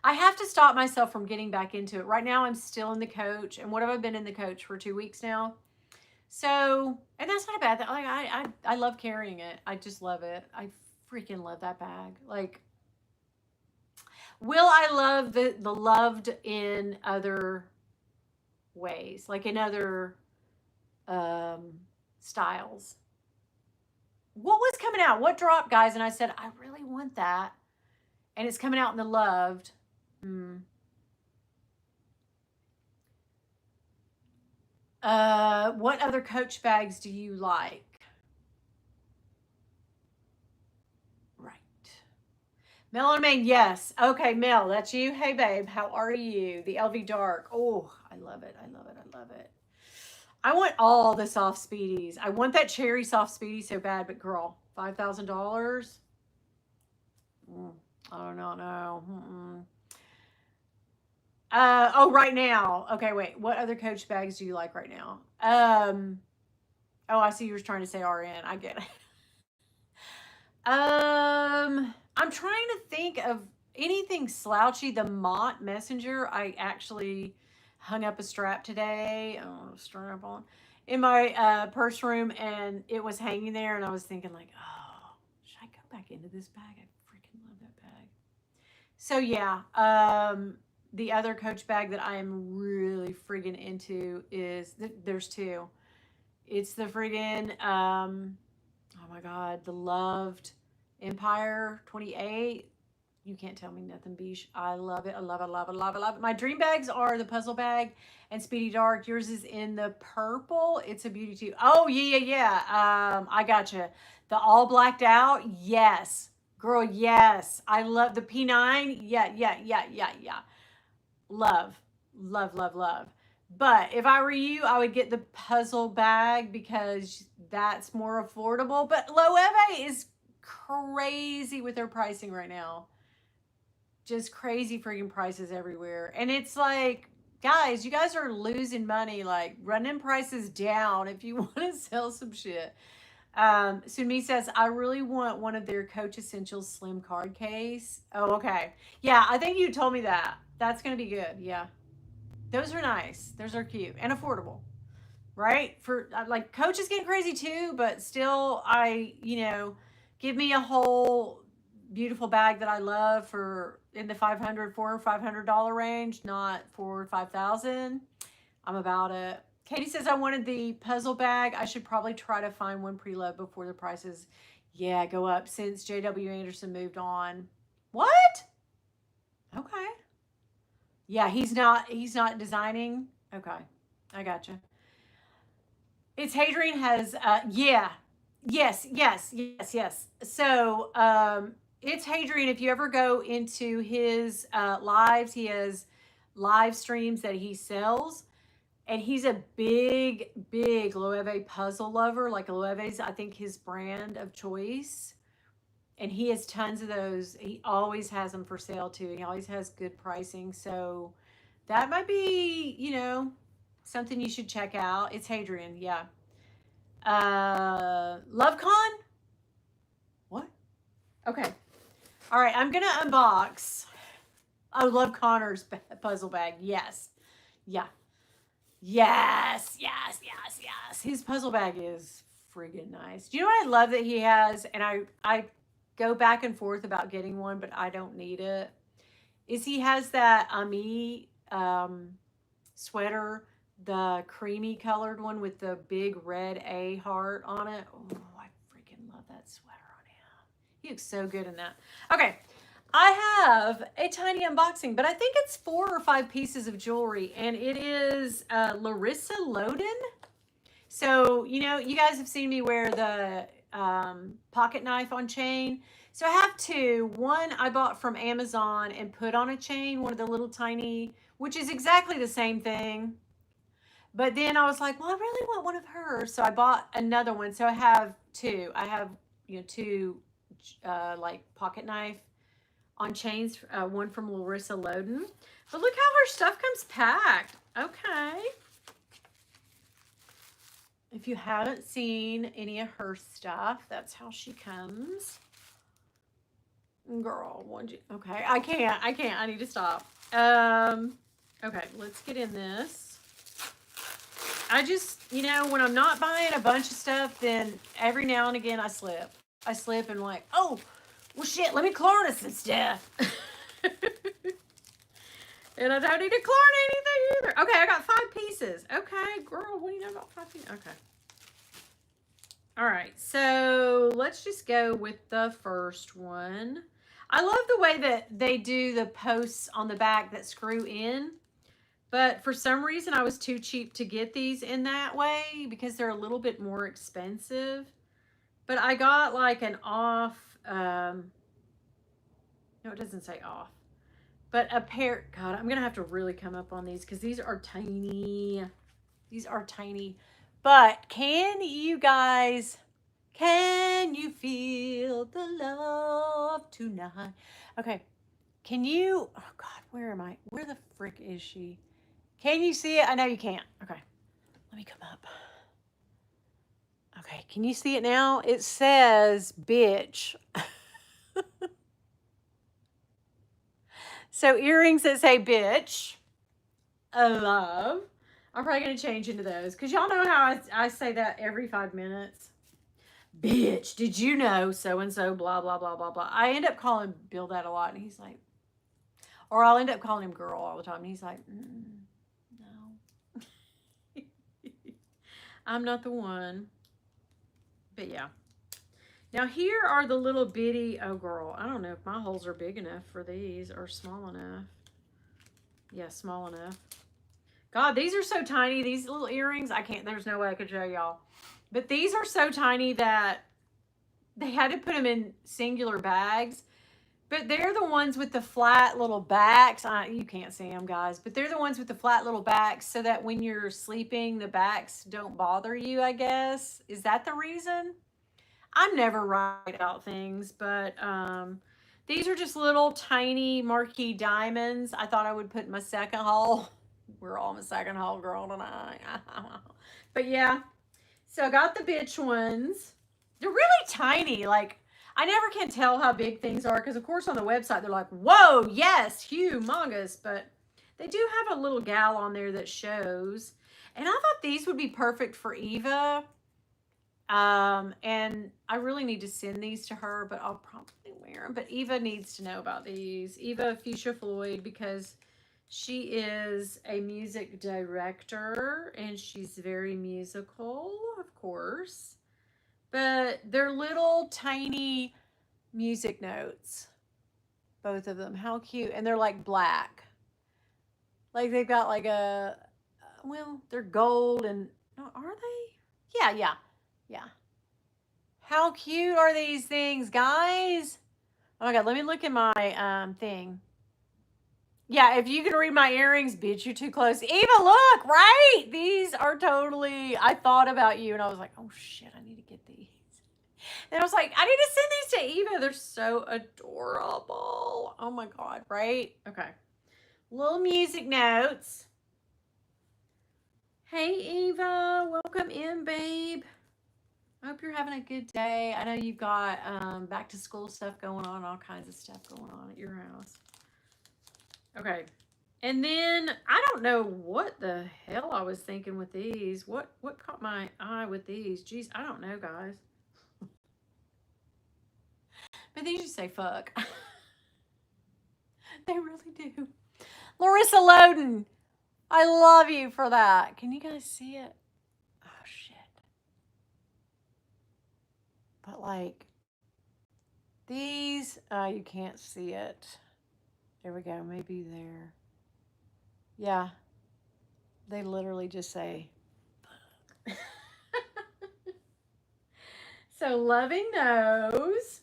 I have to stop myself from getting back into it. Right now, I'm still in the Coach, and what have I been in the Coach for 2 weeks now? So, and that's not a bad thing. Like I love carrying it. I just love it. I freaking love that bag. Like, will I love the loved in other ways, like in other styles? what was coming out? What dropped, guys? And I said, I really want that. And it's coming out in the loved. What other Coach bags do you like? Right. Mel and Maine, yes. Okay, Mel, that's you. Hey, babe, how are you? The LV Dark. Oh, I love it. I love it. I love it. I want all the soft speedies. I want that cherry soft speedy so bad, but girl, $5,000? I don't know. No. Oh, right now. Okay, wait. What other Coach bags do you like right now? Oh, I see you were trying to say RN. I get it. I'm trying to think of anything slouchy. The Mott Messenger, I actually hung up a strap today. Oh, strap on in my purse room, and it was hanging there, and I was thinking like, oh, should I go back into this bag? I freaking love that bag. So yeah, the other Coach bag that I am really friggin' into is there's two. It's the friggin' oh my god, the loved Empire 28. You can't tell me nothing, Beach. I love it. I love it. Love it. Love it. Love it. My dream bags are the puzzle bag and Speedy Dark. Yours is in the purple. It's a beauty too. Oh yeah, yeah, yeah. I gotcha. The all blacked out. Yes, girl. Yes, I love the P9. Yeah, yeah, yeah, yeah, yeah. Love, love, love, love. But if I were you, I would get the puzzle bag because that's more affordable. But Loewe is crazy with their pricing right now. Just crazy freaking prices everywhere. And it's like, guys, you guys are losing money, like running prices down if you want to sell some shit. Sunmi says, I really want one of their Coach Essentials slim card case. Oh, okay. Yeah, I think you told me that. That's going to be good. Yeah. Those are nice. Those are cute and affordable, right? For like Coach is getting crazy too, but still, give me a whole beautiful bag that I love for in the $500, $400 or $500 range, not for 5,000. I'm about it. Katie says I wanted the puzzle bag. I should probably try to find one preload before the prices, go up since JW Anderson moved on. What? Okay. Yeah, he's not designing. Okay. I gotcha. It's Hadrian has yeah. Yes, yes, yes, yes. So it's Hadrian. If you ever go into his lives, he has live streams that he sells. And he's a big, big Loewe puzzle lover. Like Loewe's, I think, his brand of choice. And he has tons of those. He always has them for sale too. He always has good pricing. So that might be, something you should check out. It's Hadrian, yeah. LoveCon? What? Okay. All right, I'm gonna unbox. Oh, Love Connor's puzzle bag. Yes. Yeah. Yes, yes, yes, yes. His puzzle bag is friggin' nice. Do you know what I love that he has? And I go back and forth about getting one, but I don't need it. Is he has that Ami sweater, the creamy colored one with the big red A heart on it. Oh, I freaking love that sweater on him. He looks so good in that. Okay. I have a tiny unboxing, but I think it's 4 or 5 pieces of jewelry, and it is Larissa Loden. So, you guys have seen me wear the pocket knife on chain. So I have 2. One I bought from Amazon and put on a chain, one of the little tiny, which is exactly the same thing. But then I was like, well, I really want one of hers. So I bought another one. So I have 2. I have, 2 like pocket knife on chains, one from Larissa Loden. But look how her stuff comes packed. Okay. If you haven't seen any of her stuff, that's how she comes. Girl, okay, I can't. I need to stop. Okay, let's get in this. I just, when I'm not buying a bunch of stuff, then every now and again I slip. And like, oh, well, shit, let me Klarna some stuff. And I don't need to Klarna anything either. Okay, I got 5 pieces. Okay, girl, what do you know about 5 pieces? Okay. All right, so let's just go with the first one. I love the way that they do the posts on the back that screw in, but for some reason I was too cheap to get these in that way because they're a little bit more expensive. But I got like an off, no, it doesn't say off, but a pair. God, I'm going to have to really come up on these because these are tiny. These are tiny. But can you guys, can you feel the love tonight? Okay. Can you, oh God, where am I? Where the frick is she? Can you see it? I know you can't. Okay. Let me come up. Okay. Can you see it now? It says bitch. So earrings that say bitch. I love. I'm probably going to change into those because y'all know how I say that every 5 minutes. Bitch, did you know so-and-so, blah, blah, blah, blah, blah. I end up calling Bill that a lot, and he's like, or I'll end up calling him girl all the time, and he's like, no. I'm not the one. But yeah. Now here are the little bitty, oh girl, I don't know if my holes are big enough for these or small enough. Yeah, small enough. God, these are so tiny. These little earrings, I can't, there's no way I could show y'all. But these are so tiny that they had to put them in singular bags. But they're the ones with the flat little backs. You can't see them, guys. But they're the ones with the flat little backs so that when you're sleeping, the backs don't bother you, I guess. Is that the reason? I'm never right about things, but these are just little tiny marquee diamonds. I thought I would put in my second haul. We're all in my second haul, girl, tonight. But yeah, so I got the bitch ones. They're really tiny. Like, I never can tell how big things are because, of course, on the website, they're like, whoa, yes, humongous. But they do have a little gal on there that shows. And I thought these would be perfect for Eva. And I really need to send these to her, but I'll probably wear them. But Eva needs to know about these. Eva Fuchsia Floyd, because she is a music director and she's very musical, of course. But they're little tiny music notes. Both of them. How cute. And they're like black. Like they've got like a, well, they're gold and, are they? Yeah. How cute are these things, guys? Oh my God, let me look at my thing. Yeah, if you can read my earrings, bitch, you're too close. Eva, look, right? These are totally, I thought about you and I was like, oh shit, I need to get these. And I was like, I need to send these to Eva. They're so adorable. Oh my God, right? Okay. Little music notes. Hey, Eva, welcome in, babe. I hope you're having a good day. I know you've got back to school stuff going on, all kinds of stuff going on at your house. Okay. And then I don't know what the hell I was thinking with these. What caught my eye with these? Jeez, I don't know, guys. But these just say fuck. They really do. Larissa Loden, I love you for that. Can you guys see it? Oh, shit. But like these, you can't see it. There we go. Maybe there. Yeah. They literally just say. So loving those.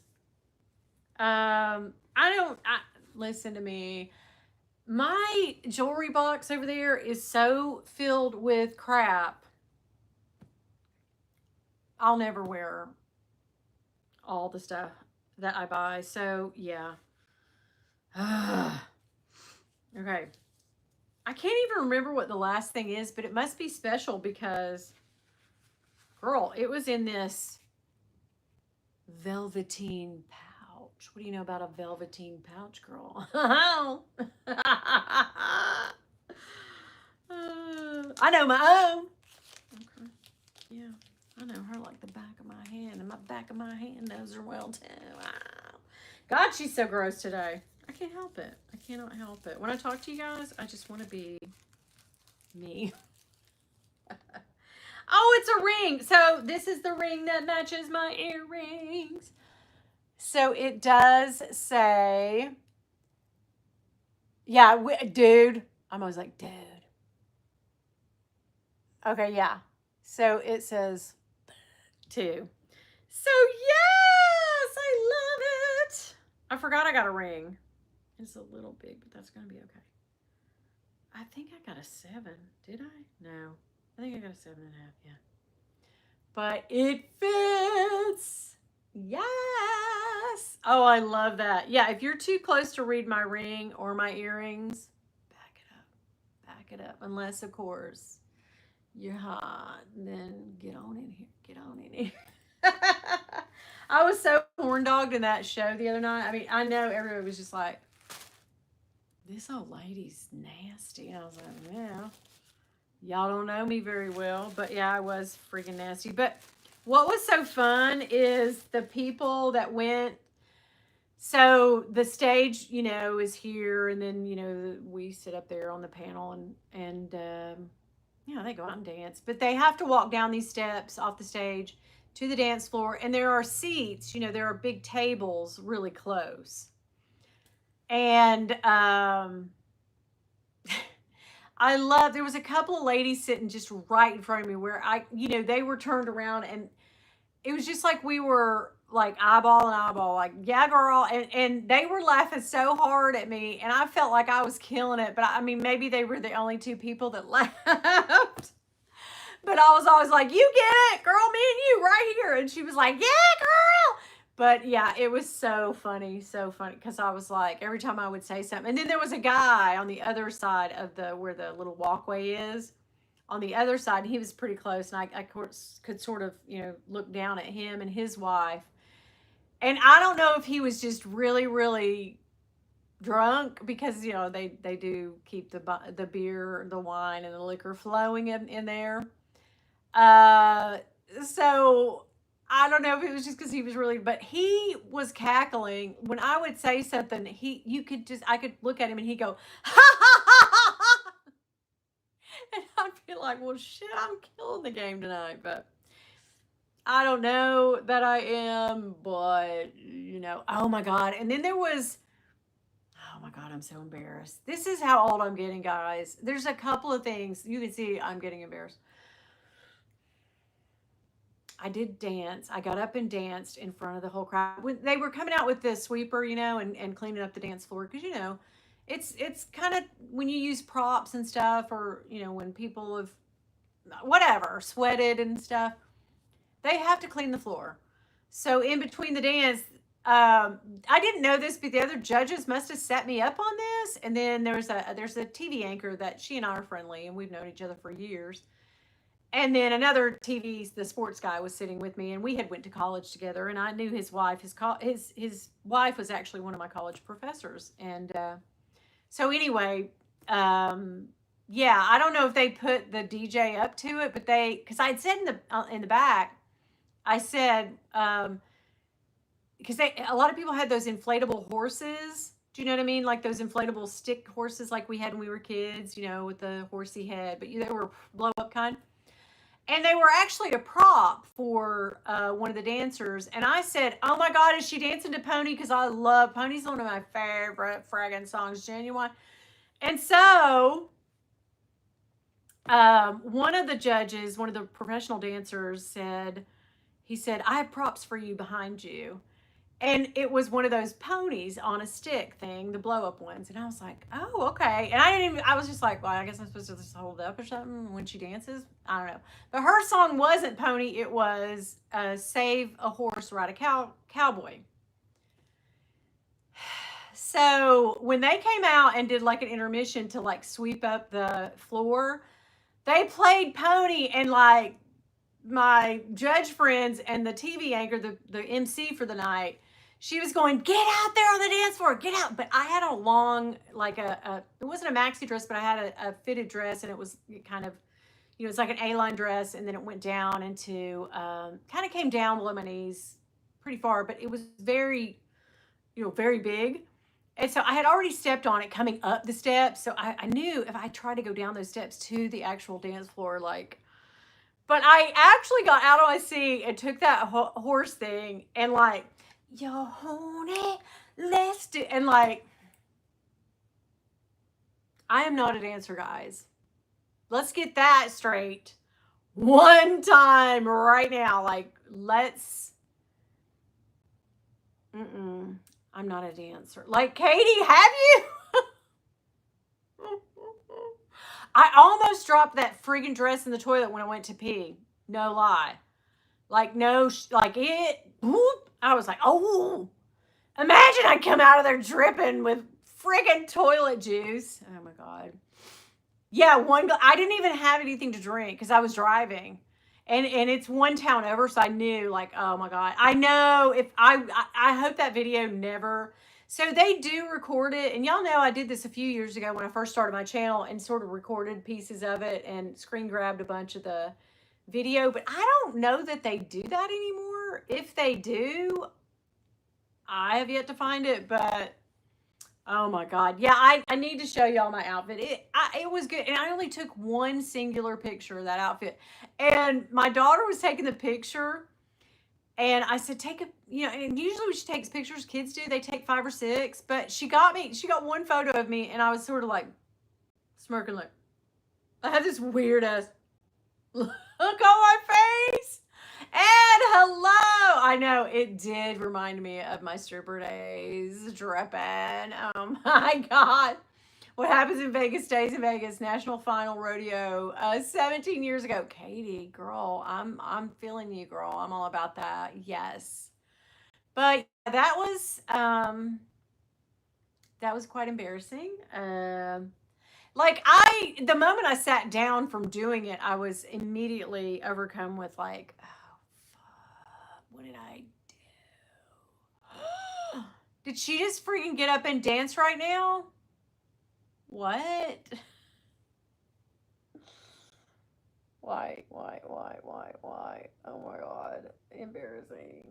Listen to me. My jewelry box over there is so filled with crap. I'll never wear all the stuff that I buy. So yeah. Okay. I can't even remember what the last thing is, but it must be special because, girl, it was in this velveteen pouch. What do you know about a velveteen pouch, girl? I know my own. Okay. Yeah, I know her like the back of my hand, and my back of my hand knows her well too. Wow. God, she's so gross today. I can't help it. I cannot help it. When I talk to you guys, I just want to be me. Oh, it's a ring. So this is the ring that matches my earrings. So it does say, yeah, dude. I'm always like, dude. Okay, yeah. So it says 2. So yes, I love it. I forgot I got a ring. It's a little big, but that's gonna be okay. I think I got a 7. Did I? No. I think I got a 7.5, yeah. But it fits. Yes. Oh, I love that. Yeah, if you're too close to read my ring or my earrings, back it up. Back it up. Unless, of course, you're hot. Then get on in here. Get on in here. I was so horn dogged in that show the other night. I mean, I know everybody was just like, this old lady's nasty. And I was like, yeah. Y'all don't know me very well, but yeah, I was freaking nasty. But what was so fun is the people that went. So the stage, is here, and then we sit up there on the panel, and they go out and dance. But they have to walk down these steps off the stage to the dance floor, and there are seats. There are big tables really close, and I love, there was a couple of ladies sitting just right in front of me where they were turned around, and it was just like we were like eyeball and eyeball, like, yeah, girl. And they were laughing so hard at me, and I felt like I was killing it. But I mean, maybe they were the only 2 people that laughed. But I was always like, you get it, girl, me and you right here. And she was like, yeah, girl. But yeah, it was so funny, because I was like, every time I would say something, and then there was a guy on the other side of where the little walkway is, on the other side, and he was pretty close, and I could sort of look down at him and his wife, and I don't know if he was just really really drunk, because they do keep the beer, the wine, and the liquor flowing in there. Uh, so I don't know if it was just because he was really, but he was cackling when I would say something. I could look at him and he'd go, ha ha ha ha ha. And I'd be like, well, shit, I'm killing the game tonight. But I don't know that I am, but oh my God. And then there was, oh my God, I'm so embarrassed. This is how old I'm getting, guys. There's a couple of things you can see I'm getting embarrassed. I did dance. I got up and danced in front of the whole crowd. When they were coming out with the sweeper, and cleaning up the dance floor, because it's kind of, when you use props and stuff, or when people have whatever sweated and stuff, they have to clean the floor. So in between the dance, I didn't know this, but the other judges must have set me up on this. And then there's a TV anchor that she and I are friendly, and we've known each other for years. And then another the sports guy was sitting with me, and we had went to college together, and I knew his wife. His wife was actually one of my college professors, and so anyway, yeah, I don't know if they put the DJ up to it, but because I had said in the back, I said, because a lot of people had those inflatable horses. Do you know what I mean? Like those inflatable stick horses, like we had when we were kids, with the horsey head, but they were blow up kind. And they were actually a prop for one of the dancers. And I said, oh my God, is she dancing to Pony? Because I love Pony's one of my favorite fragging songs, Genuine. And so one of the judges, one of the professional dancers he said, I have props for you behind you. And it was one of those ponies on a stick thing, the blow up ones. And I was like, oh, okay. And I was just like, well, I guess I'm supposed to just hold it up or something when she dances. I don't know. But her song wasn't Pony. It was Save a Horse, Ride a Cowboy. So when they came out and did like an intermission to like sweep up the floor, they played Pony, and like my judge friends and the TV anchor, the MC for the night, she was going, get out there on the dance floor, get out. But I had a long, like it wasn't a maxi dress, but I had a fitted dress, and it was kind of, it's like an A-line dress, and then it went down into, kind of came down below my knees pretty far, but it was very, very big. And so I had already stepped on it coming up the steps. So I knew if I tried to go down those steps to the actual dance floor, like, But I actually got out on my seat and took that horse thing and like, yo, honey, let's do, and like, I am not a dancer, guys. Let's get that straight one time right now. Like, let's, I'm not a dancer. Like, Katie, have you? I almost dropped that friggin' dress in the toilet when I went to pee. No lie. Like, no, like it, whoop, I was like, oh, imagine I come out of there dripping with friggin' toilet juice. Oh my God. Yeah, I didn't even have anything to drink because I was driving. And it's one town over, so I knew, like, oh my God. I know if I hope that video never. So they do record it, and y'all know I did this a few years ago when I first started my channel and sort of recorded pieces of it and screen grabbed a bunch of the video, but I don't know that they do that anymore. If they do, I have yet to find it, but oh my God. Yeah, I need to show y'all my outfit. It was good. And I only took one singular picture of that outfit. And my daughter was taking the picture. And I said, take a, and usually when she takes pictures, kids do, they take 5 or 6. But she got one photo of me. And I was sort of like smirking, like, I had this weird ass look on my face. And hello. I know it did remind me of my stripper days, dripping. Oh my God. What happens in Vegas stays in Vegas. National Final Rodeo, 17 years ago. Katie, girl, I'm feeling you, girl. I'm all about that. Yes. But that was quite embarrassing. Like the moment I sat down from doing it, I was immediately overcome with like, oh, fuck, what did I do? Did she just freaking get up and dance right now? What? Why? Oh my God. Embarrassing.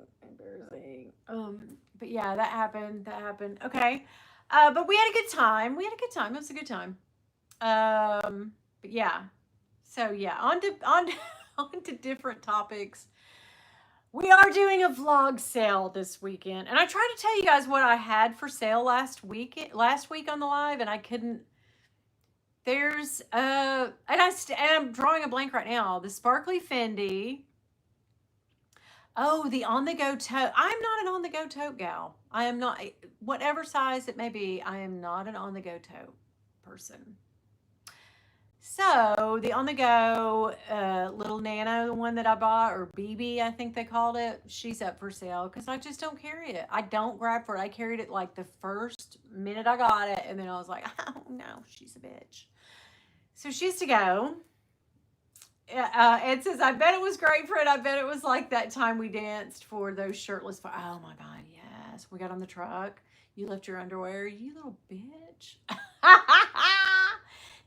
But yeah, that happened. Okay. But we had a good time. It was a good time. But yeah. So yeah, on to on to different topics. We are doing a vlog sale this weekend, and I tried to tell you guys what I had for sale last week on the live, and I couldn't. There's and I'm drawing a blank right now. The sparkly Fendi. Oh, the on-the-go tote. I'm not an on-the-go tote gal. I am not, whatever size it may be, I am not an on-the-go tote person. So the on-the-go little Nano, the one that I bought, or BB, I think they called it, she's up for sale because I just don't carry it. I don't grab for it. I carried it like the first minute I got it, and then I was like, oh no, she's a bitch. So she's to go. Ed says, I bet it was great for it. I bet it was like that time we danced for those shirtless. Oh my God, yes. We got on the truck. You left your underwear. You little bitch.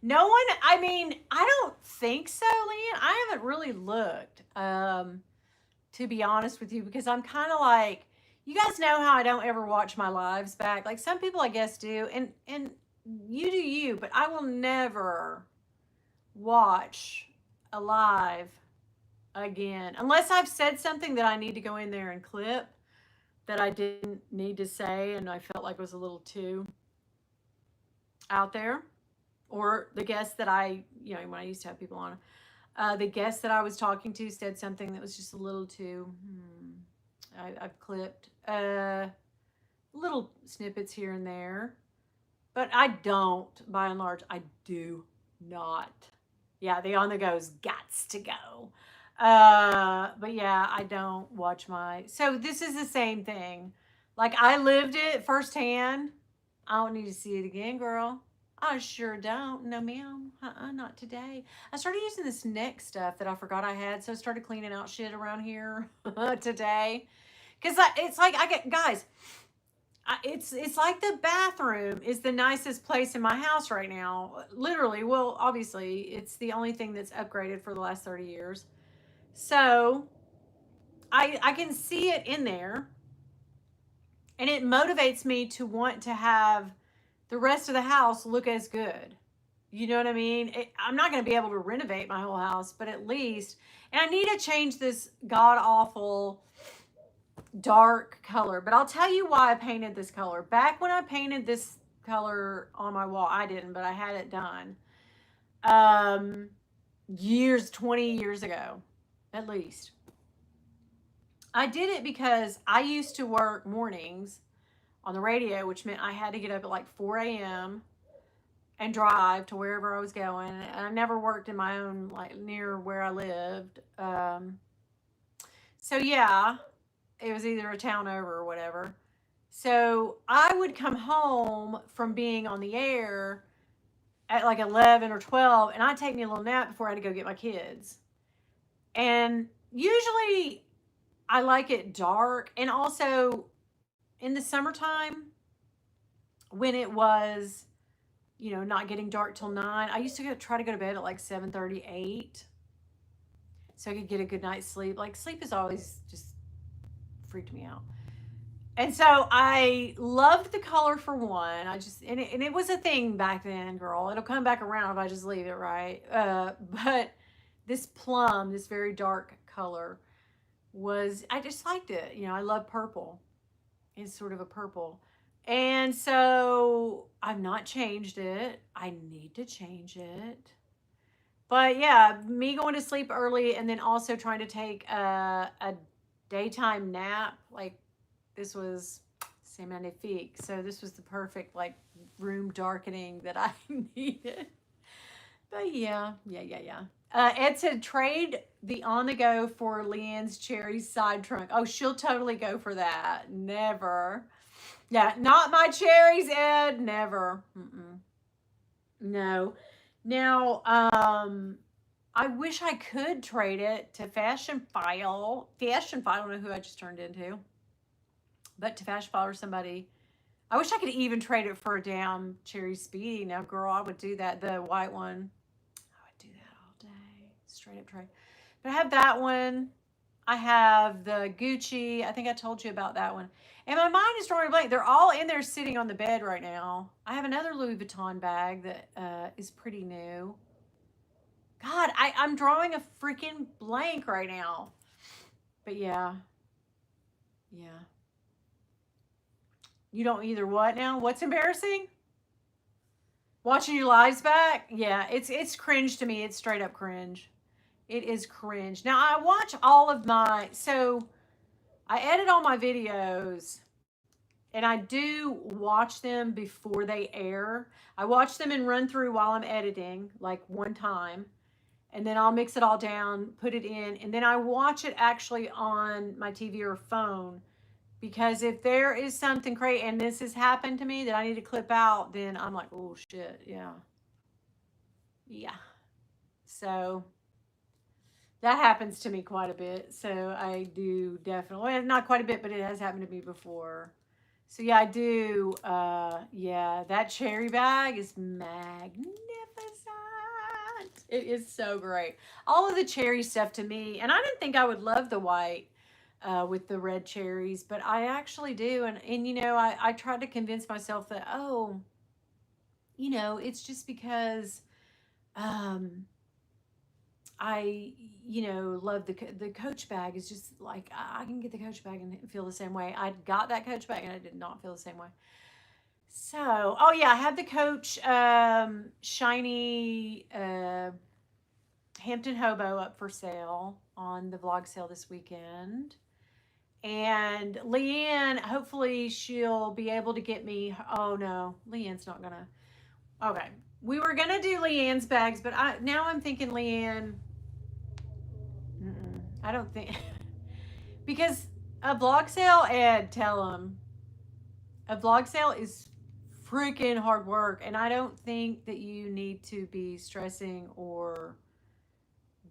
No one, I mean, I don't think so, Leanne. I haven't really looked, to be honest with you, because I'm kind of like, you guys know how I don't ever watch my lives back. Like some people, I guess, do. And you do you, but I will never watch a live again unless I've said something that I need to go in there and clip that I didn't need to say and I felt like it was a little too out there, or the guest that I, when I used to have people on, the guest that I was talking to said something that was just a little too I've clipped little snippets here and there, but I don't, by and large, I do not. Yeah, the on the go's gots to go. But yeah, I don't watch so this is the same thing. Like I lived it firsthand. I don't need to see it again, girl. I sure don't. No, ma'am. Not today. I started using this neck stuff that I forgot I had, so I started cleaning out shit around here today. Because it's like, guys, it's like the bathroom is the nicest place in my house right now. Literally. Well, obviously, it's the only thing that's upgraded for the last 30 years. So I can see it in there. And it motivates me to want to have the rest of the house look as good. You know what I mean? I'm not going to be able to renovate my whole house, but at least, and I need to change this god awful dark color. But I'll tell you why I painted this color. Back when I painted this color on my wall, I didn't, but I had it done. Um, 20 years ago, at least. I did it because I used to work mornings on the radio, which meant I had to get up at like 4 a.m. and drive to wherever I was going. And I never worked in my own, like near where I lived. So yeah, it was either a town over or whatever. So I would come home from being on the air at like 11 or 12, and I'd take me a little nap before I had to go get my kids. And usually I like it dark. And also in the summertime, when it was, not getting dark till 9, I used to try to go to bed at like 7:38 so I could get a good night's sleep. Like, sleep has always just freaked me out. And so I loved the color for one. And it was a thing back then, girl. It'll come back around if I just leave it right. But this plum, this very dark color, I just liked it. I love purple. It's sort of a purple. And so I've not changed it. I need to change it. But yeah, me going to sleep early and then also trying to take a daytime nap. Like, this was c'est magnifique. So this was the perfect, like, room darkening that I needed. But yeah. Ed said trade the on the go for Leanne's cherry side trunk. Oh, she'll totally go for that. Never. Yeah, not my cherries, Ed. Never. Mm-mm. No. Now, I wish I could trade it to Fashion File. Fashion File, I don't know who I just turned into. But to Fashion File or somebody. I wish I could even trade it for a damn Cherry Speedy. Now, girl, I would do that. The white one. I would do that all day. Straight up trade. But I have that one. I have the Gucci. I think I told you about that one. And my mind is drawing a blank. They're all in there sitting on the bed right now. I have another Louis Vuitton bag that is pretty new. God, I'm drawing a freaking blank right now. But yeah. Yeah. You don't either what now? What's embarrassing? Watching your lives back? Yeah, it's cringe to me. It's straight up cringe. It is cringe. Now I watch all of I edit all my videos and I do watch them before they air. I watch them and run through while I'm editing, like one time, and then I'll mix it all down, put it in, and then I watch it actually on my TV or phone. Because if there is something crazy, and this has happened to me that I need to clip out, then I'm like, oh shit, yeah. Yeah. So that happens to me quite a bit. So I do definitely, well, not quite a bit, but it has happened to me before. So yeah, I do. Yeah, that cherry bag is magnificent. It is so great. All of the cherry stuff to me, and I didn't think I would love the white with the red cherries, but I actually do. And I tried to convince myself that, oh, it's just because um, I, love the Coach bag. Is just like I can get the Coach bag and feel the same way. I got that Coach bag and I did not feel the same way. So, oh yeah, I have the Coach shiny Hampton Hobo up for sale on the vlog sale this weekend. And Leanne, hopefully she'll be able to get me. Oh no, Leanne's not gonna. Okay, we were gonna do Leanne's bags, but now I'm thinking Leanne. I don't think because a vlog sale, Ed, tell them a vlog sale is freaking hard work, and I don't think that you need to be stressing or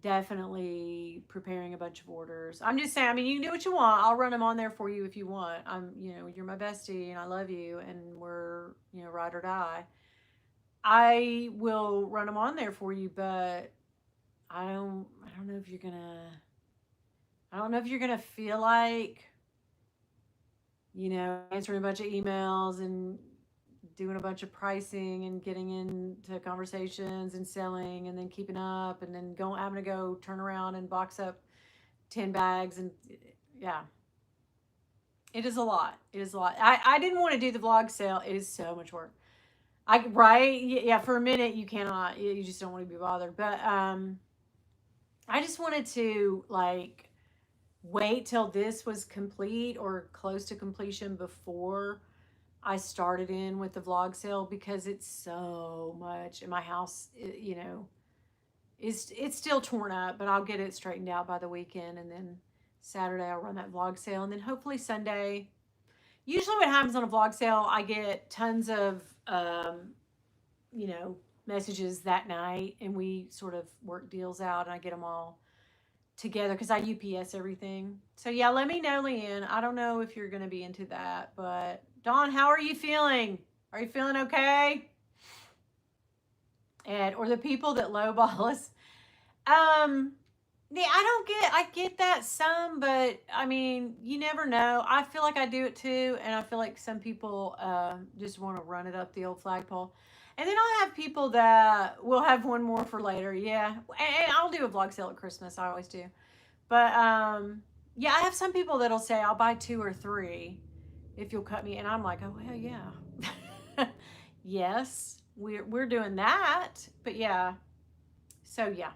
definitely preparing a bunch of orders. I'm just saying, I mean, you can do what you want. I'll run them on there for you if you want. You're my bestie and I love you and we're, ride or die. I will run them on there for you, but I don't know if you're gonna feel like, answering a bunch of emails and doing a bunch of pricing and getting into conversations and selling and then keeping up and then having to go turn around and box up 10 bags. And yeah, it is a lot. It is a lot. I didn't want to do the vlog sale. It is so much work. Right? Yeah, for a minute you cannot. You just don't want to be bothered. But I just wanted to like wait till this was complete or close to completion before I started in with the vlog sale, because it's so much, and my house, it's still torn up, but I'll get it straightened out by the weekend, and then Saturday I'll run that vlog sale, and then hopefully Sunday. Usually what happens on a vlog sale, I get tons of messages that night, and we sort of work deals out, and I get them all together because I UPS everything. So yeah, let me know, Leanne. I don't know if you're going to be into that, but Dawn, how are you feeling? Are you feeling okay? And or the people that lowball us. Yeah, I get that some, but I mean, you never know. I feel like I do it too, and I feel like some people just want to run it up the old flagpole. And then I'll have people that will have one more for later. Yeah. And I'll do a vlog sale at Christmas. I always do. But yeah, I have some people that'll say, I'll buy 2 or 3 if you'll cut me. And I'm like, oh, hell yeah. Yes, we're doing that. But yeah. So yeah,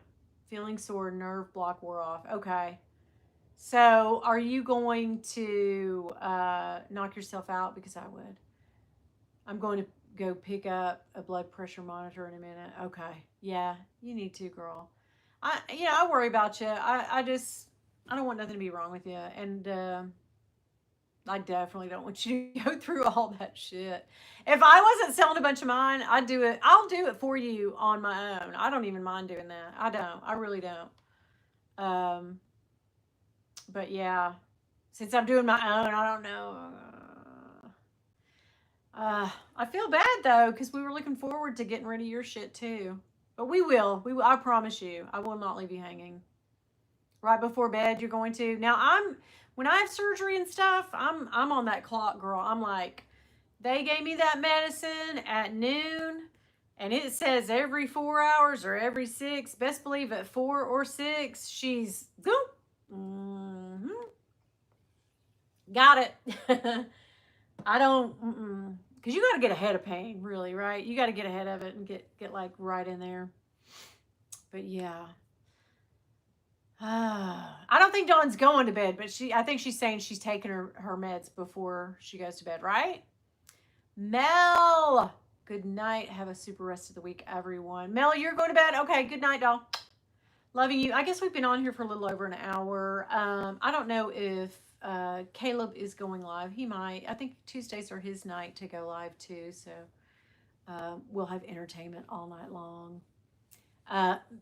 feeling sore, nerve block wore off. Okay. So are you going to knock yourself out? Because I would. I'm going to go pick up a blood pressure monitor in a minute. Okay. Yeah, you need to, girl. I worry about you. I don't want nothing to be wrong with you. And I definitely don't want you to go through all that shit. If I wasn't selling a bunch of mine, I'd do it. I'll do it for you on my own. I don't even mind doing that. I don't. I really don't. But yeah, since I'm doing my own, I don't know. I feel bad though, because we were looking forward to getting rid of your shit too. But we will. We will. I promise you. I will not leave you hanging. Right before bed, you're going to. Now when I have surgery and stuff, I'm on that clock, girl. I'm like, they gave me that medicine at noon, and it says every 4 hours or every 6. Best believe at 4 or 6, she's mm-hmm. Got it. I don't, because you got to get ahead of pain, really, right? You got to get ahead of it and get like right in there. But yeah. I don't think Dawn's going to bed, but I think she's saying she's taking her meds before she goes to bed, right? Mel, good night. Have a super rest of the week, everyone. Mel, you're going to bed? Okay, good night, doll. Loving you. I guess we've been on here for a little over an hour. I don't know if Caleb is going live. He might. I think Tuesdays are his night to go live too, so we'll have entertainment all night long.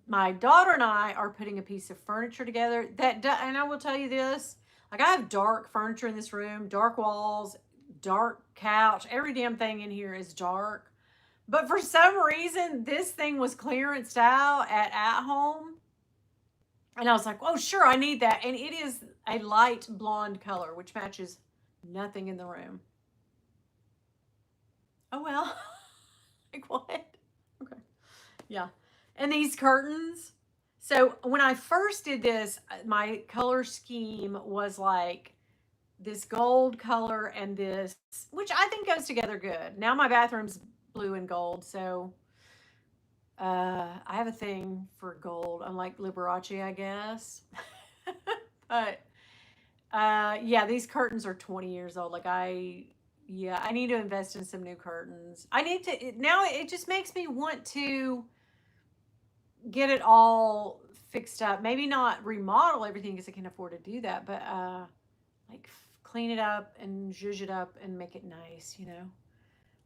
My daughter and I are putting a piece of furniture together and I will tell you this, like I have dark furniture in this room, dark walls, dark couch, every damn thing in here is dark. But for some reason, this thing was clearanced out at home. And I was like, oh, sure, I need that. And it is a light blonde color, which matches nothing in the room. Oh, well. Like what? Okay. Yeah. And these curtains. So when I first did this, my color scheme was like this gold color and this, which I think goes together good. Now my bathroom's blue and gold, so I have a thing for gold, unlike Liberace, I guess. But yeah, these curtains are 20 years old. Like I need to invest in some new curtains. Now it just makes me want to get it all fixed up. Maybe not remodel everything because I can't afford to do that, but like clean it up and zhuzh it up and make it nice, you know?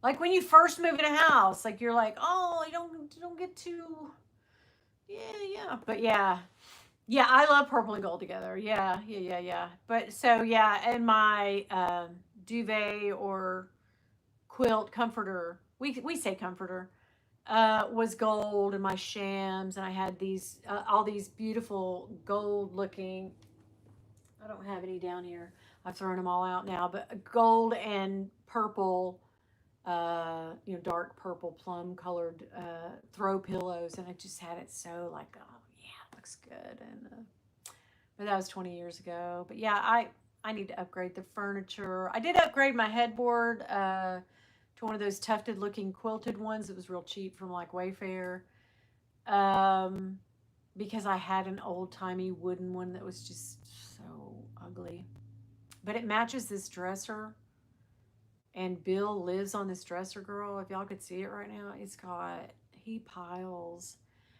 Like when you first move in a house, like you're like, oh, you don't get too, yeah. But yeah, I love purple and gold together. Yeah. But so yeah, and my duvet or quilt comforter, we say comforter, was gold, and my shams, and I had these all these beautiful gold looking, I don't have any down here, I've thrown them all out now, but gold and purple dark purple plum colored throw pillows, and I just had it so like, oh yeah, it looks good. And but that was 20 years ago. But yeah, I need to upgrade the furniture. I did upgrade my headboard to one of those tufted looking quilted ones. It was real cheap from like Wayfair. Um, because I had an old timey wooden one that was just so ugly. But it matches this dresser. And Bill lives on this dresser, girl. If y'all could see it right now, he piles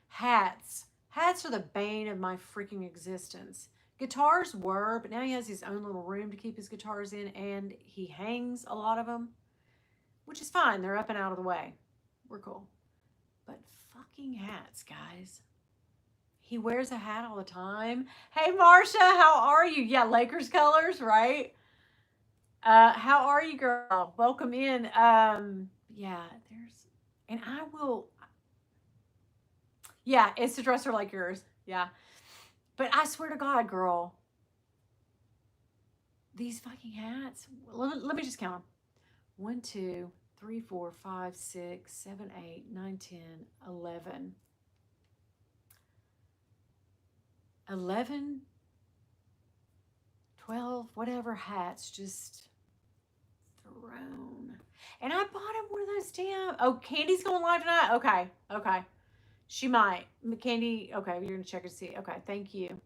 hats. Hats are the bane of my freaking existence. Guitars were, but now he has his own little room to keep his guitars in, and he hangs a lot of them, which is fine. They're up and out of the way. We're cool. But fucking hats, guys. He wears a hat all the time. Hey, Marsha, how are you? Yeah, Lakers colors, right? How are you, girl? Welcome in. Yeah, and I will, yeah, it's a dresser like yours. Yeah. But I swear to God, girl, these fucking hats, let me just count them. 1, 2, 3, 4, 5, 6, 7, 8, 9, 10, 11. 11, 12, whatever hats just thrown. And I bought him one of those damn. Oh, Candy's going live tonight? Okay. Okay. She might. Candy, okay, you're gonna check and see. Okay, thank you.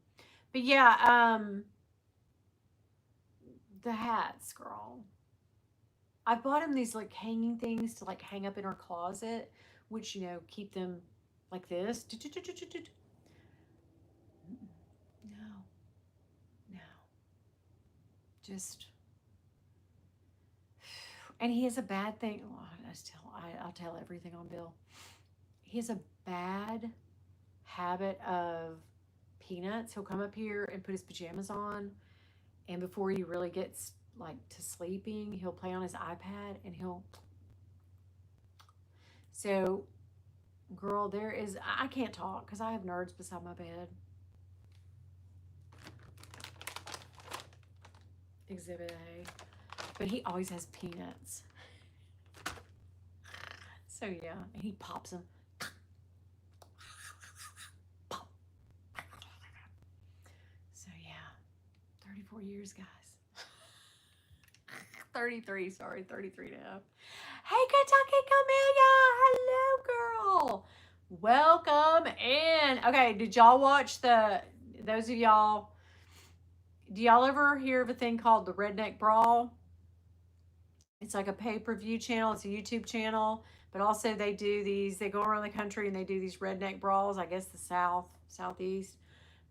But yeah, the hats, girl. I bought him these like hanging things to like hang up in our closet, which keep them like this. No, no, just. And he has a bad thing. Oh, I'll tell everything on Bill. He has a bad habit of peanuts. He'll come up here and put his pajamas on, and before he really gets like to sleeping, he'll play on his iPad and he'll. So, girl, I can't talk because I have nerds beside my bed. Exhibit A. But he always has peanuts. So yeah, and he pops them. Pop. So yeah, 34 years, guys. 33, sorry, 33 now. Hey, Kentucky Camellia! Hello, girl! Welcome in. Okay, did y'all watch those of y'all, do y'all ever hear of a thing called the Redneck Brawl? It's like a pay-per-view channel. It's a YouTube channel, but also they go around the country and they do these redneck brawls, I guess the Southeast.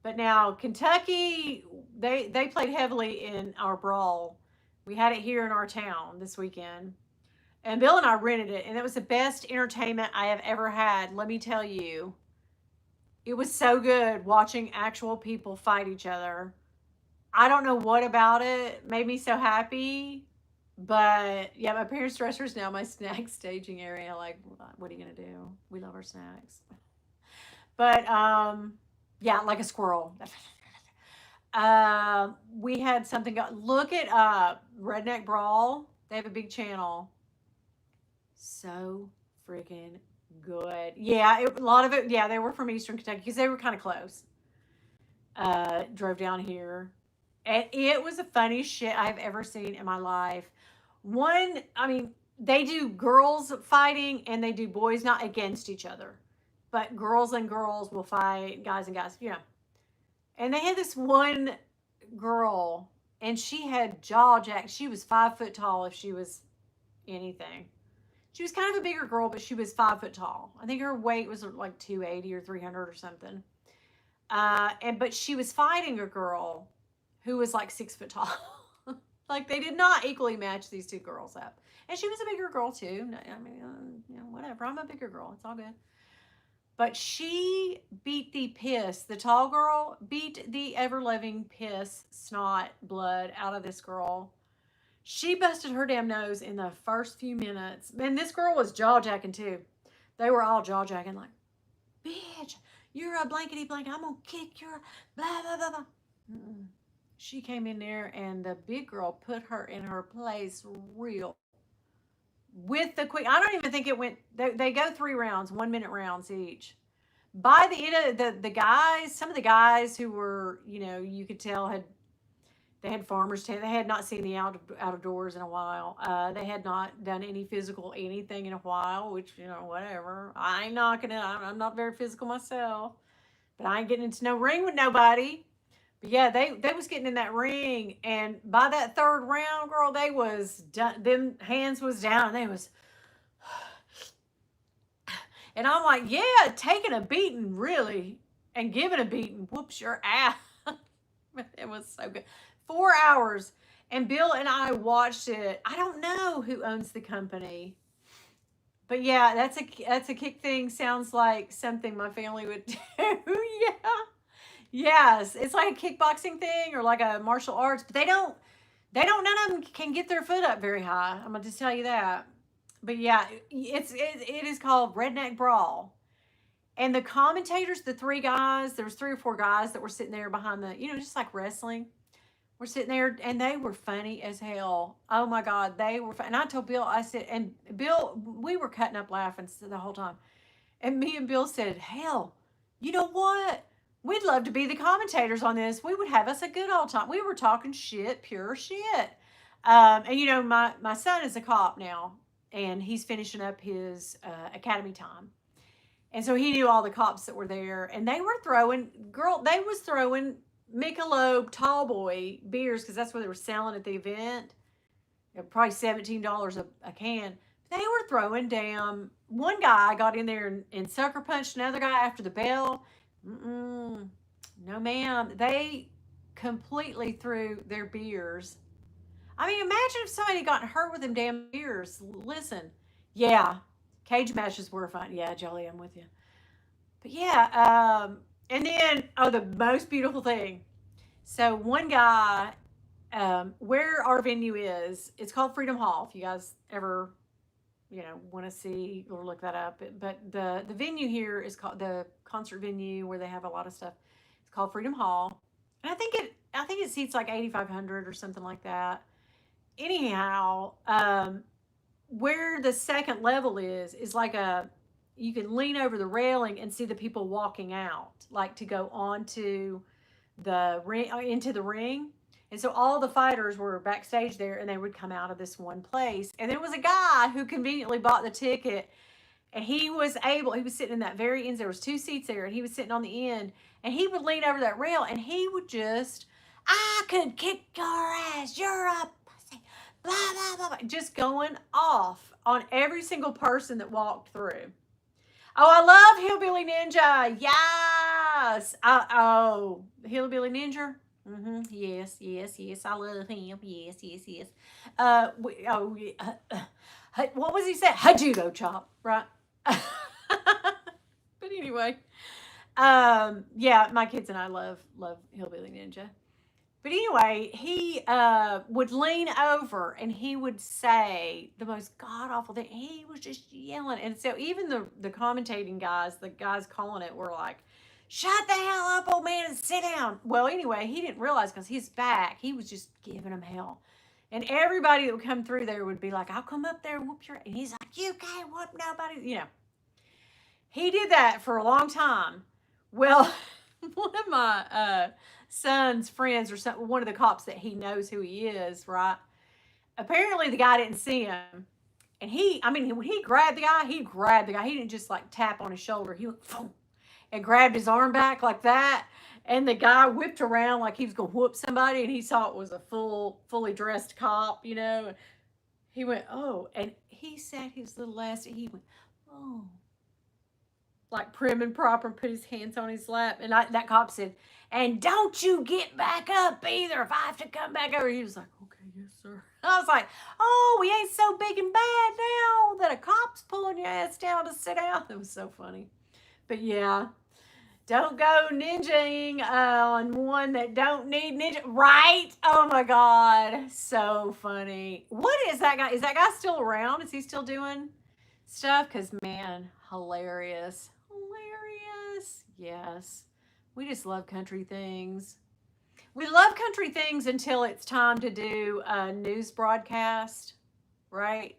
But now Kentucky, they played heavily in our brawl. We had it here in our town this weekend. And Bill and I rented it, and it was the best entertainment I have ever had. Let me tell you, it was so good watching actual people fight each other. I don't know what about it made me so happy, but yeah, my parents' dresser is now my snack staging area. Like, what are you gonna do? We love our snacks. But yeah, like a squirrel. We had something. Look it up. Redneck Brawl. They have a big channel. So freaking good. Yeah, a lot of it. Yeah, they were from Eastern Kentucky because they were kind of close. Drove down here, and it was the funniest shit I've ever seen in my life. I mean, they do girls fighting and they do boys not against each other, but girls and girls will fight guys and guys. And they had this one girl, and she had jaw jack. She was 5 foot tall if she was anything. She was kind of a bigger girl, but she was 5 foot tall. I think her weight was like 280 or 300 or something. But she was fighting a girl who was like 6 foot tall. Like they did not equally match these two girls up. And she was a bigger girl too. I mean, whatever. I'm a bigger girl. It's all good. But she beat the tall girl beat the ever-loving piss, snot, blood out of this girl. She busted her damn nose in the first few minutes. And this girl was jaw-jacking too. They were all jaw-jacking like, bitch, you're a blankety blank. I'm going to kick your blah, blah, blah, blah. She came in there and the big girl put her in her place real with the quick. I don't even think it went. They go 3 rounds, 1 minute rounds each. By the end of the guys, some of the guys who were, you could tell they had farmers tan. They had not seen the out of doors in a while. They had not done any physical anything in a while, which whatever. I ain't knocking it. I'm not very physical myself, but I ain't getting into no ring with nobody. But yeah, they was getting in that ring, and by that third round, girl, they was done. Them hands was down. They was, and I'm like, yeah, taking a beating really, and giving a beating whoops your ass. It was so good. 4 hours, and Bill and I watched it. I don't know who owns the company, but yeah, that's a kick thing. Sounds like something my family would do. Yeah. Yes, it's like a kickboxing thing or like a martial arts, but none of them can get their foot up very high. I'm gonna just tell you that. But yeah, it is called Redneck Brawl. And the commentators, the 3 guys, there was 3 or 4 guys that were sitting there behind just like wrestling. We're sitting there and they were funny as hell. Oh my God, they were fun. And I told Bill, I said, and Bill, we were cutting up laughing the whole time. And me and Bill said, hell, you know what? We'd love to be the commentators on this. We would have us a good old time. We were talking shit, pure shit. And my son is a cop now, and he's finishing up his academy time. And so he knew all the cops that were there, and they was throwing Michelob Tall Boy beers because that's what they were selling at the event. Probably $17 a can. They were throwing damn. One guy got in there and sucker punched another guy after the bell. No, ma'am. They completely threw their beers. I mean, imagine if somebody got hurt with them damn beers. Listen, yeah, cage matches were fun. Yeah, Jolly, I'm with you. But yeah, and then the most beautiful thing. So one guy, where our venue is, it's called Freedom Hall. If you guys ever want to see or look that up. But the venue here is called the concert venue where they have a lot of stuff. It's called Freedom Hall, and I think it seats like 8,500 or something like that. Anyhow, where the second level is like you can lean over the railing and see the people walking out, like to go onto the ring into the ring. And so all the fighters were backstage there, and they would come out of this one place. And there was a guy who conveniently bought the ticket, and he was sitting in that very end. There was 2 seats there, and he was sitting on the end, and he would lean over that rail, and he would just, I could kick your ass, you're a pussy, blah, blah, blah, blah, just going off on every single person that walked through. Oh, I love Hillbilly Ninja. Yes. Hillbilly Ninja. Yes, yes, yes. I love him. Yes, yes, yes. What was he saying? Judo chop, right? But anyway, yeah, my kids and I love Hillbilly Ninja. But anyway, he would lean over and he would say the most god awful thing. He was just yelling, and so even the commentating guys, the guys calling it, were like, shut the hell up, old man, and sit down. Well, anyway, he didn't realize because his back, he was just giving them hell. And everybody that would come through there would be like, I'll come up there and whoop your... And he's like, you can't whoop nobody. He did that for a long time. Well, one of my son's friends or one of the cops that he knows who he is, right? Apparently the guy didn't see him. And when he grabbed the guy, he grabbed the guy. He didn't just like tap on his shoulder. He went, boom, and grabbed his arm back like that. And the guy whipped around like he was going to whoop somebody. And he saw it was a fully dressed cop, And he went, oh. And he sat his little ass. He went, oh. Like prim and proper, and put his hands on his lap. And that cop said, and don't you get back up either if I have to come back over. He was like, okay, yes, sir. I was like, oh, we ain't so big and bad now that a cop's pulling your ass down to sit down. That was so funny. But yeah, don't go ninjaing on one that don't need ninja. Right? Oh my God. So funny. What is that guy? Is that guy still around? Is he still doing stuff? Because man, hilarious. Hilarious. Yes. We just love country things. We love country things until it's time to do a news broadcast, right?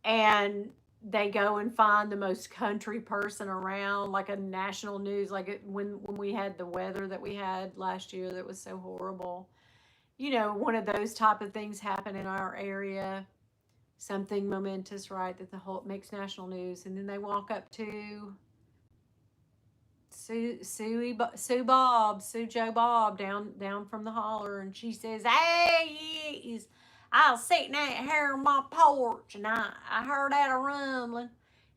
and they go and find the most country person around, like a national news, like when we had the weather that we had last year that was so horrible. One of those type of things happen in our area, something momentous, right? That the whole makes national news, and then they walk up to Sue Joe Bob down from the holler, and she says, "Hey, I was sitting out here on my porch, and I heard that a rumbling,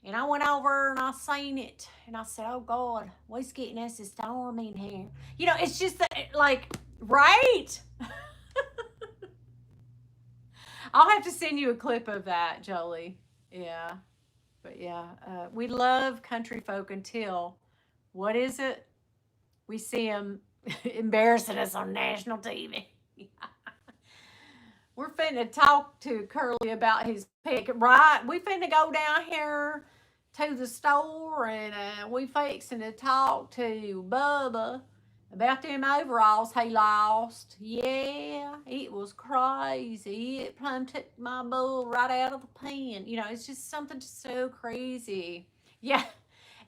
and I went over and I seen it, and I said, oh God, what's getting us a storm in here? It's just like, right." I'll have to send you a clip of that, Jolie. Yeah, but yeah, we love country folk until what is it? We see them embarrassing us on national TV. We're finna talk to Curly about his pick, right? We finna go down here to the store and we fixing to talk to Bubba about them overalls he lost. Yeah, it was crazy. It plumb took my bull right out of the pen. It's just something so crazy. Yeah,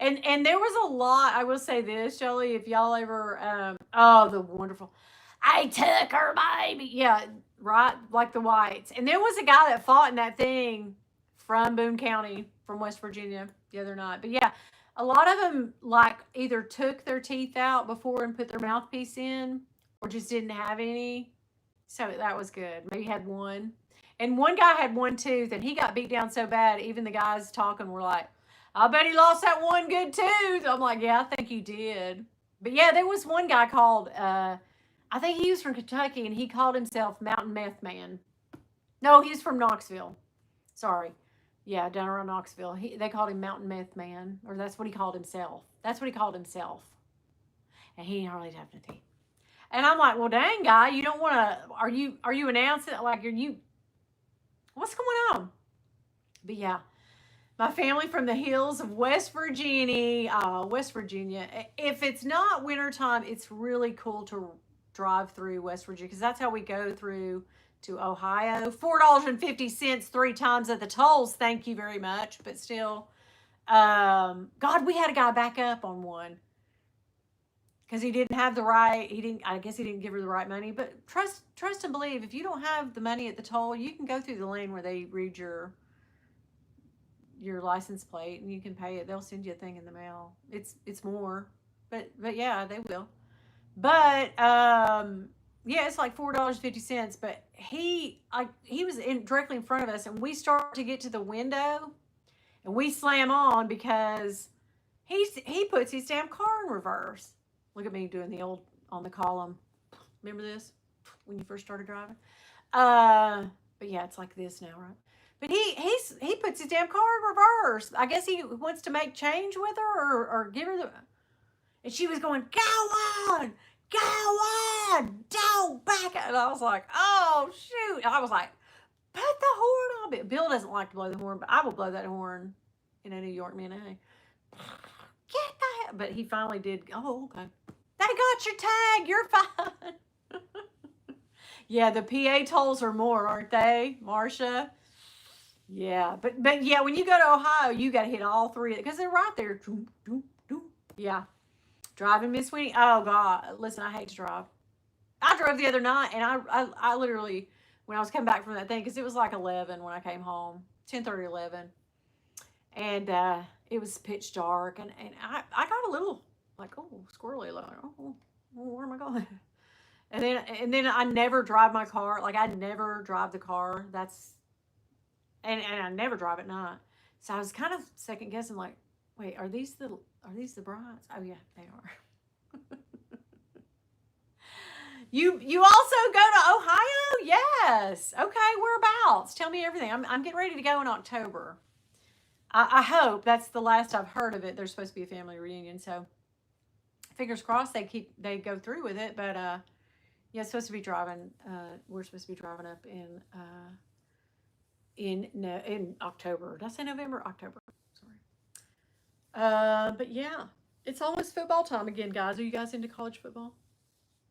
and there was a lot. I will say this, Jolie, if y'all ever oh, the wonderful I took her baby. Yeah, right, like the whites. And there was a guy that fought in that thing from Boone County, from West Virginia the other night. But yeah, a lot of them like either took their teeth out before and put their mouthpiece in or just didn't have any. So that was good. Maybe had one. And one guy had one tooth and he got beat down so bad, even the guys talking were like, I bet he lost that one good tooth. I'm like, yeah, I think he did. But yeah, there was one guy called, I think he was from Kentucky and he called himself Mountain Meth Man. No, he's from Knoxville. Sorry. Yeah, down around Knoxville. They called him Mountain Meth Man, or that's what he called himself. That's what he called himself. And he hardly have no teeth. And I'm like, well, dang, guy, you don't want to, are you announcing, like, what's going on? But yeah, my family from the hills of West Virginia, West Virginia. If it's not wintertime, it's really cool to drive through West Virginia because that's how we go through to Ohio. $4.50 three times at the tolls. Thank you very much. But still, God, we had a guy back up on one because he didn't have the right. He didn't. I guess he didn't give her the right money. But trust and believe. If you don't have the money at the toll, you can go through the lane where they read your license plate and you can pay it. They'll send you a thing in the mail. It's more, but yeah, they will. But yeah, it's like $4.50. But he was directly in front of us, and we start to get to the window, and we slam on because he puts his damn car in reverse. Look at me doing the old on the column. Remember this when you first started driving? But yeah, it's like this now, right? But he puts his damn car in reverse. I guess he wants to make change with her or give her the. And she was going, go on, don't back. And I was like, oh shoot. And I was like, put the horn on. Bill doesn't like to blow the horn, but I will blow that horn in a New York minute. Get the hell. But he finally did. Oh, okay. They got your tag. You're fine. Yeah, the PA tolls are more, aren't they, Marcia? Yeah, but yeah, when you go to Ohio, you got to hit all three because they're right there. Yeah, driving Miss Winnie. Oh God, listen, I hate to drive. I drove the other night, and I literally when I was coming back from that thing because it was like 11 when I came home, 10:30, 11, and it was pitch dark, and I got a little like squirrely, like where am I going? And then I never drive my car. Like I never drive the car. And I never drive at night. So I was kind of second guessing, like, wait, are these the brides? Oh yeah, they are. You also go to Ohio? Yes. Okay, whereabouts? Tell me everything. I'm getting ready to go in October. I hope that's the last I've heard of it. There's supposed to be a family reunion, so fingers crossed they go through with it. But yeah, it's supposed to be driving. We're supposed to be driving up in October. Did I say November? October. Sorry. But yeah, it's almost football time again, guys. Are you guys into college football?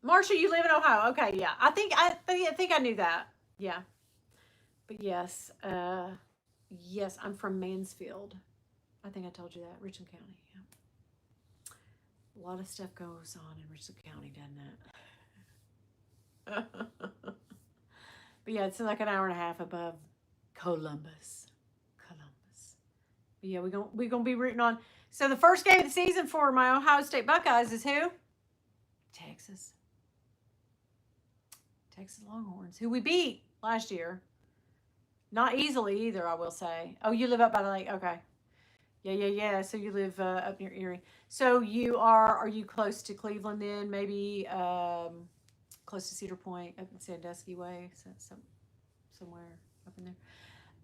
Marcia, you live in Ohio. Okay, yeah. I think I knew that. Yeah. But yes. Yes, I'm from Mansfield. I think I told you that. Richland County. Yeah. A lot of stuff goes on in Richland County, doesn't it? But yeah, it's like an hour and a half above Columbus. Columbus. But yeah, we're gonna be rooting on. So the first game of the season for my Ohio State Buckeyes is who? Texas. Texas Longhorns, who we beat last year. Not easily either, I will say. Oh, you live up by the lake. Okay. Yeah. So you live up near Erie. So are you close to Cleveland then? Maybe close to Cedar Point, up in Sandusky Way, somewhere up in there.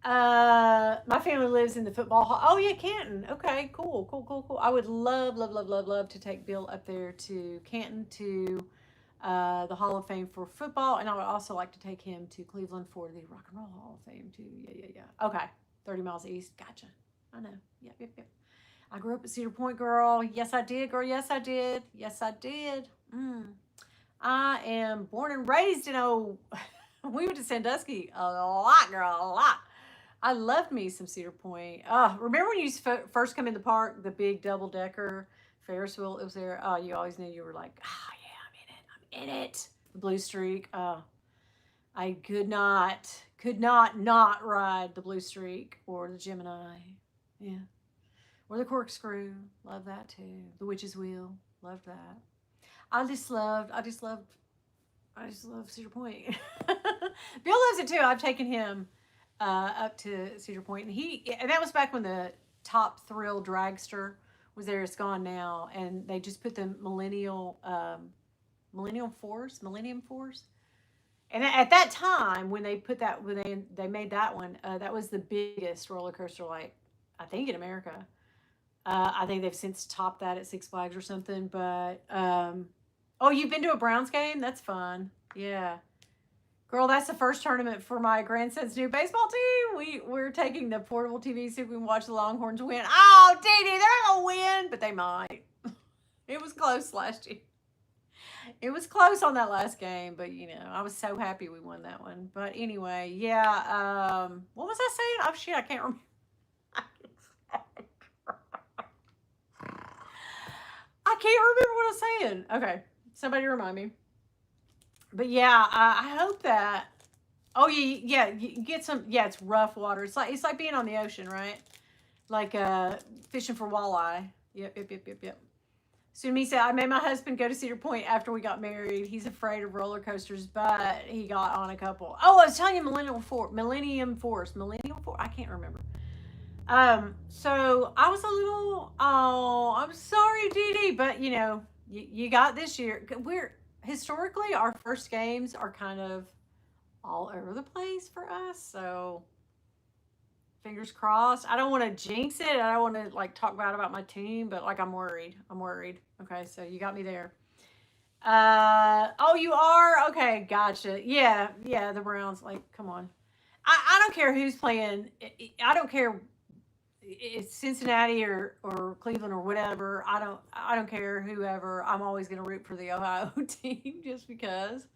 My family lives in the football hall. Oh yeah, Canton. Okay, cool. I would love to take Bill up there to Canton to the Hall of Fame for football, and I would also like to take him to Cleveland for the Rock and Roll Hall of Fame too. Yeah. Okay, 30 miles east. Gotcha. I know. Yep. I grew up a Cedar Point girl. Yes, I did, girl. Yes, I did. Mm. I am born and raised in we went to Sandusky a lot, girl, a lot. I loved me some Cedar Point. Remember when you first come in the park, the big double decker Ferris wheel? It was there. Oh, you always knew you were like, yeah, I'm in it. The Blue Streak. I could not ride the Blue Streak or the Gemini. Yeah, or the Corkscrew. Love that too. The Witch's Wheel. Loved that. I just love Cedar Point. Bill loves it too. I've taken him up to Cedar Point, and that was back when the Top Thrill Dragster was there. It's gone now, and they just put the Millennium Force. And at that time, when they put that, when they made that one, that was the biggest roller coaster, like I think in America. I think they've since topped that at Six Flags or something. But oh, you've been to a Browns game? That's fun. Yeah. Girl, that's the first tournament for my grandson's new baseball team. We're taking the portable TV so we can watch the Longhorns win. Oh, Dee Dee, they're not gonna win, but they might. It was close last year. It was close on that last game, but I was so happy we won that one. But anyway, yeah. What was I saying? Oh shit, I can't remember. I can't remember what I was saying. Okay, somebody remind me. But yeah, I hope that. Oh yeah. You get some. Yeah, it's rough water. It's like being on the ocean, right? Like fishing for walleye. Yep. Sumi said, I made my husband go to Cedar Point after we got married. He's afraid of roller coasters, but he got on a couple. Oh, I was telling you Millennium Force. I can't remember. So I was a little, oh, I'm sorry, Dee Dee, but you got this year. We're historically, our first games are kind of all over the place for us. So fingers crossed. I don't want to jinx it. I don't want to like talk bad about my team, but like I'm worried. Okay, so you got me there. Oh, you are? Okay, gotcha. Yeah, the Browns. Like, come on. I don't care who's playing. I don't care. It's Cincinnati or Cleveland or whatever. I don't care whoever. I'm always gonna root for the Ohio team just because.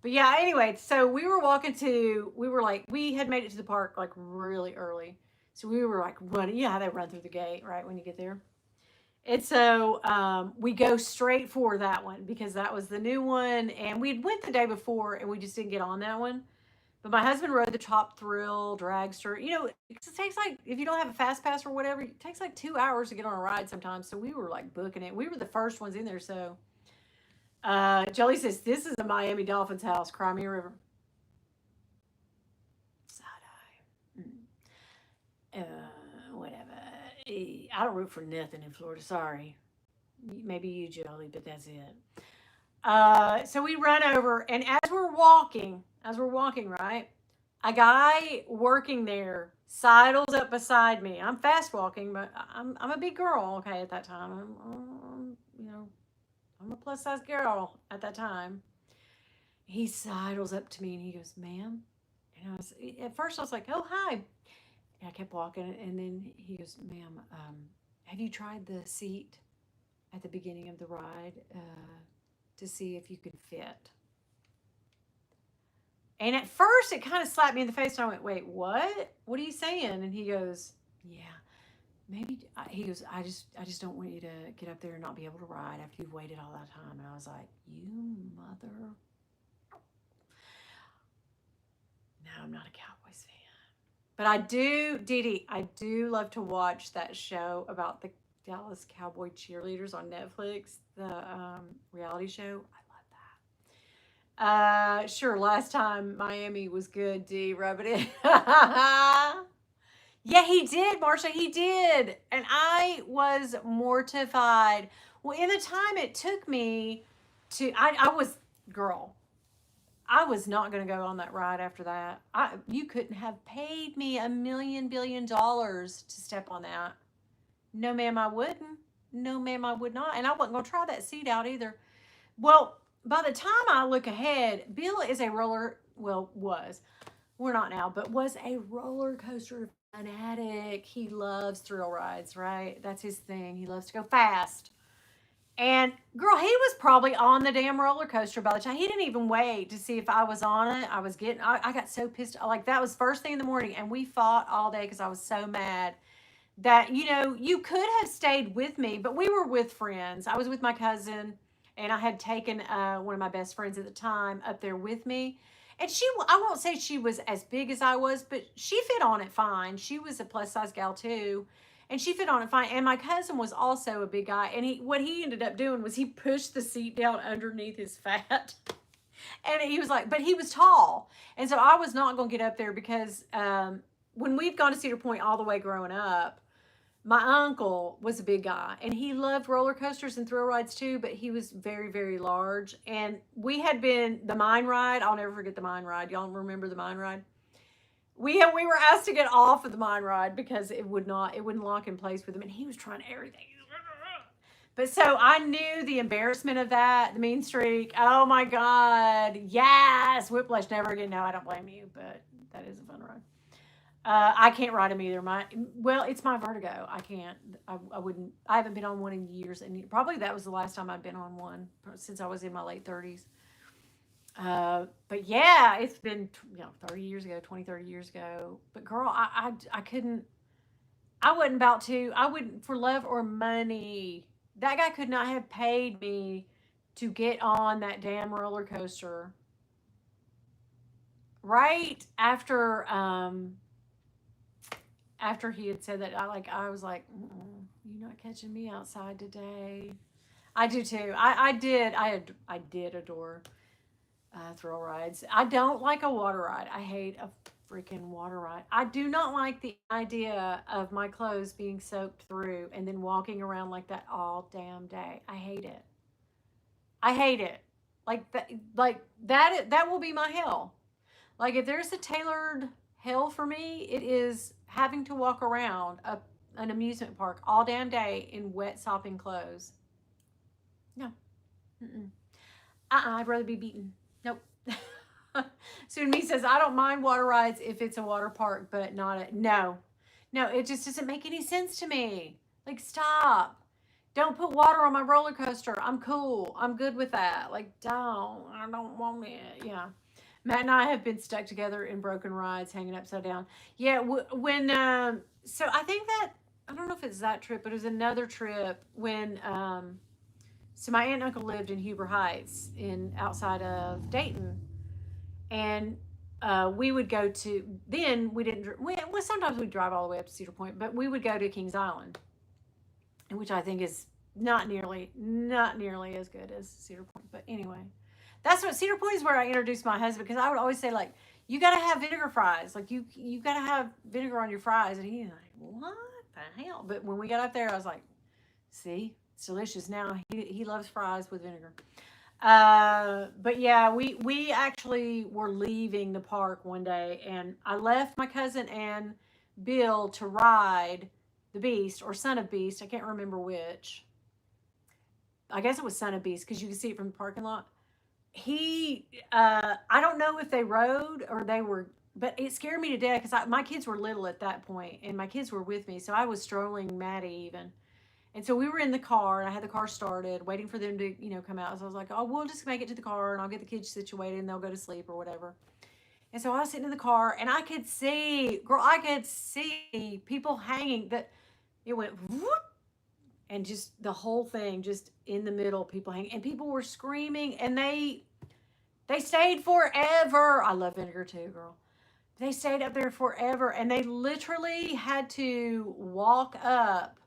But yeah, anyway, so we had made it to the park like really early. So we were like running, how they run through the gate, right, when you get there. And so we go straight for that one because that was the new one. And we'd went the day before and we just didn't get on that one. But my husband rode the Top Thrill Dragster. It takes like, if you don't have a fast pass or whatever, it takes like 2 hours to get on a ride sometimes. So we were like booking it. We were the first ones in there. So Jolie says, this is a Miami Dolphins house, Crimea River. Side eye. Whatever. I don't root for nothing in Florida. Sorry. Maybe you, Jolie, but that's it. So we run over, and as we're walking, right, a guy working there sidles up beside me. I'm fast walking, but I'm a big girl, okay, at that time. I'm a plus size girl at that time. He sidles up to me and he goes, ma'am. And at first I was like, oh, hi. And I kept walking. And then he goes, ma'am, have you tried the seat at the beginning of the ride to see if you can fit? And at first, it kind of slapped me in the face, and I went, "Wait, what? What are you saying?" And he goes, "Yeah, maybe." He goes, I just don't want you to get up there and not be able to ride after you've waited all that time." And I was like, "You mother." No, I'm not a Cowboys fan. But I do, Dee Dee, I do love to watch that show about the Dallas Cowboy cheerleaders on Netflix, the reality show. I love that. Sure, last time Miami was good, D, rub it in. Yeah, he did, Marsha, he did. And I was mortified. Well, in the time it took me I was, girl, I was not going to go on that ride after that. You couldn't have paid me $1 million billion to step on that. No, ma'am, I wouldn't. No, ma'am, I would not. And I wasn't going to try that seat out either. Well, by the time I look ahead, Bill is a roller, well, was, we're not now, but was a roller coaster fanatic. He loves thrill rides, right? That's his thing. He loves to go fast. And girl, he was probably on the damn roller coaster by the time he didn't even wait to see if I was on it. I got so pissed. Like that was first thing in the morning, and we fought all day because I was so mad that, you could have stayed with me, but we were with friends. I was with my cousin, and I had taken one of my best friends at the time up there with me. And I won't say she was as big as I was, but she fit on it fine. She was a plus size gal too. And she fit on it fine. And my cousin was also a big guy. And what he ended up doing was he pushed the seat down underneath his fat. And he was like, but he was tall. And so I was not going to get up there because when we've gone to Cedar Point all the way growing up, my uncle was a big guy and he loved roller coasters and thrill rides too, but he was very, very large. And we had been the mine ride. I'll never forget the mine ride. Y'all remember the mine ride? We were asked to get off of the mine ride because it wouldn't lock in place with him, and he was trying everything. But so I knew the embarrassment of that, the mean streak. Oh my God. Yes. Whiplash never again. No, I don't blame you, but that is a fun ride. I can't ride them either. Well, it's my vertigo. I can't. I wouldn't. I haven't been on one in years, and probably that was the last time I've been on one since I was in my late 30s. But yeah, it's been 30 years ago, 20, 30 years ago. But girl, I couldn't. I wasn't about to. I wouldn't for love or money. That guy could not have paid me to get on that damn roller coaster right after he had said that. I was like, you're not catching me outside today. I do too. I did adore thrill rides. I don't like a water ride. I hate a freaking water ride. I do not like the idea of my clothes being soaked through and then walking around like that all damn day. I hate it. I hate it. That will be my hell. Like if there's a tailored hell for me, it is having to walk around an amusement park all damn day in wet sopping clothes. No. Mm-mm. I'd rather be beaten. Nope. Soon me says, I don't mind water rides if it's a water park, but not a no. No, it just doesn't make any sense to me. Like, stop. Don't put water on my roller coaster. I'm cool. I'm good with that. Like, don't. I don't want it. Yeah. Matt and I have been stuck together in broken rides, hanging upside down. Yeah, so I think that, I don't know if it's that trip, but it was another trip when, so my aunt and uncle lived in Huber Heights outside of Dayton. And we would go to, then we didn't, well, sometimes we'd drive all the way up to Cedar Point, but we would go to Kings Island, which I think is not nearly as good as Cedar Point. But anyway, that's what Cedar Point is where I introduced my husband, because I would always say, like, you got to have vinegar fries. Like, you got to have vinegar on your fries. And he's like, what the hell? But when we got up there, I was like, see, it's delicious. Now he loves fries with vinegar. But yeah, we actually were leaving the park one day, and I left my cousin and Bill to ride the Beast or Son of Beast. I can't remember which. I guess it was Son of Beast because you can see it from the parking lot. I don't know if they rode or they were, but it scared me to death because my kids were little at that point, and my kids were with me, so I was strolling Maddie even. And so we were in the car, and I had the car started, waiting for them to, come out. So I was like, oh, we'll just make it to the car, and I'll get the kids situated, and they'll go to sleep or whatever. And so I was sitting in the car and I could see, girl, I could see people hanging that it went whoop, and just the whole thing just in the middle, people hanging and people were screaming and they stayed forever. I love vinegar too, girl. They stayed up there forever and they literally had to walk up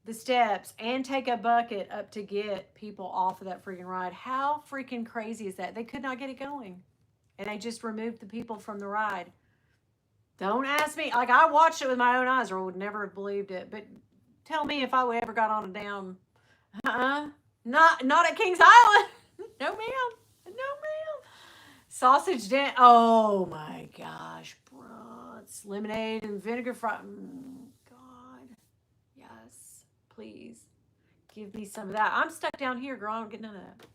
the steps and take a bucket up to get people off of that freaking ride. How freaking crazy is that? They could not get it going. And they just removed the people from the ride. Don't ask me. Like, I watched it with my own eyes or would never have believed it. But tell me if I would ever got on a damn, not at Kings Island. No, ma'am. No, ma'am. Sausage dent. Oh, my gosh, bro. It's lemonade and vinegar fry. God. Yes. Please. Give me some of that. I'm stuck down here, girl. I don't get none of that.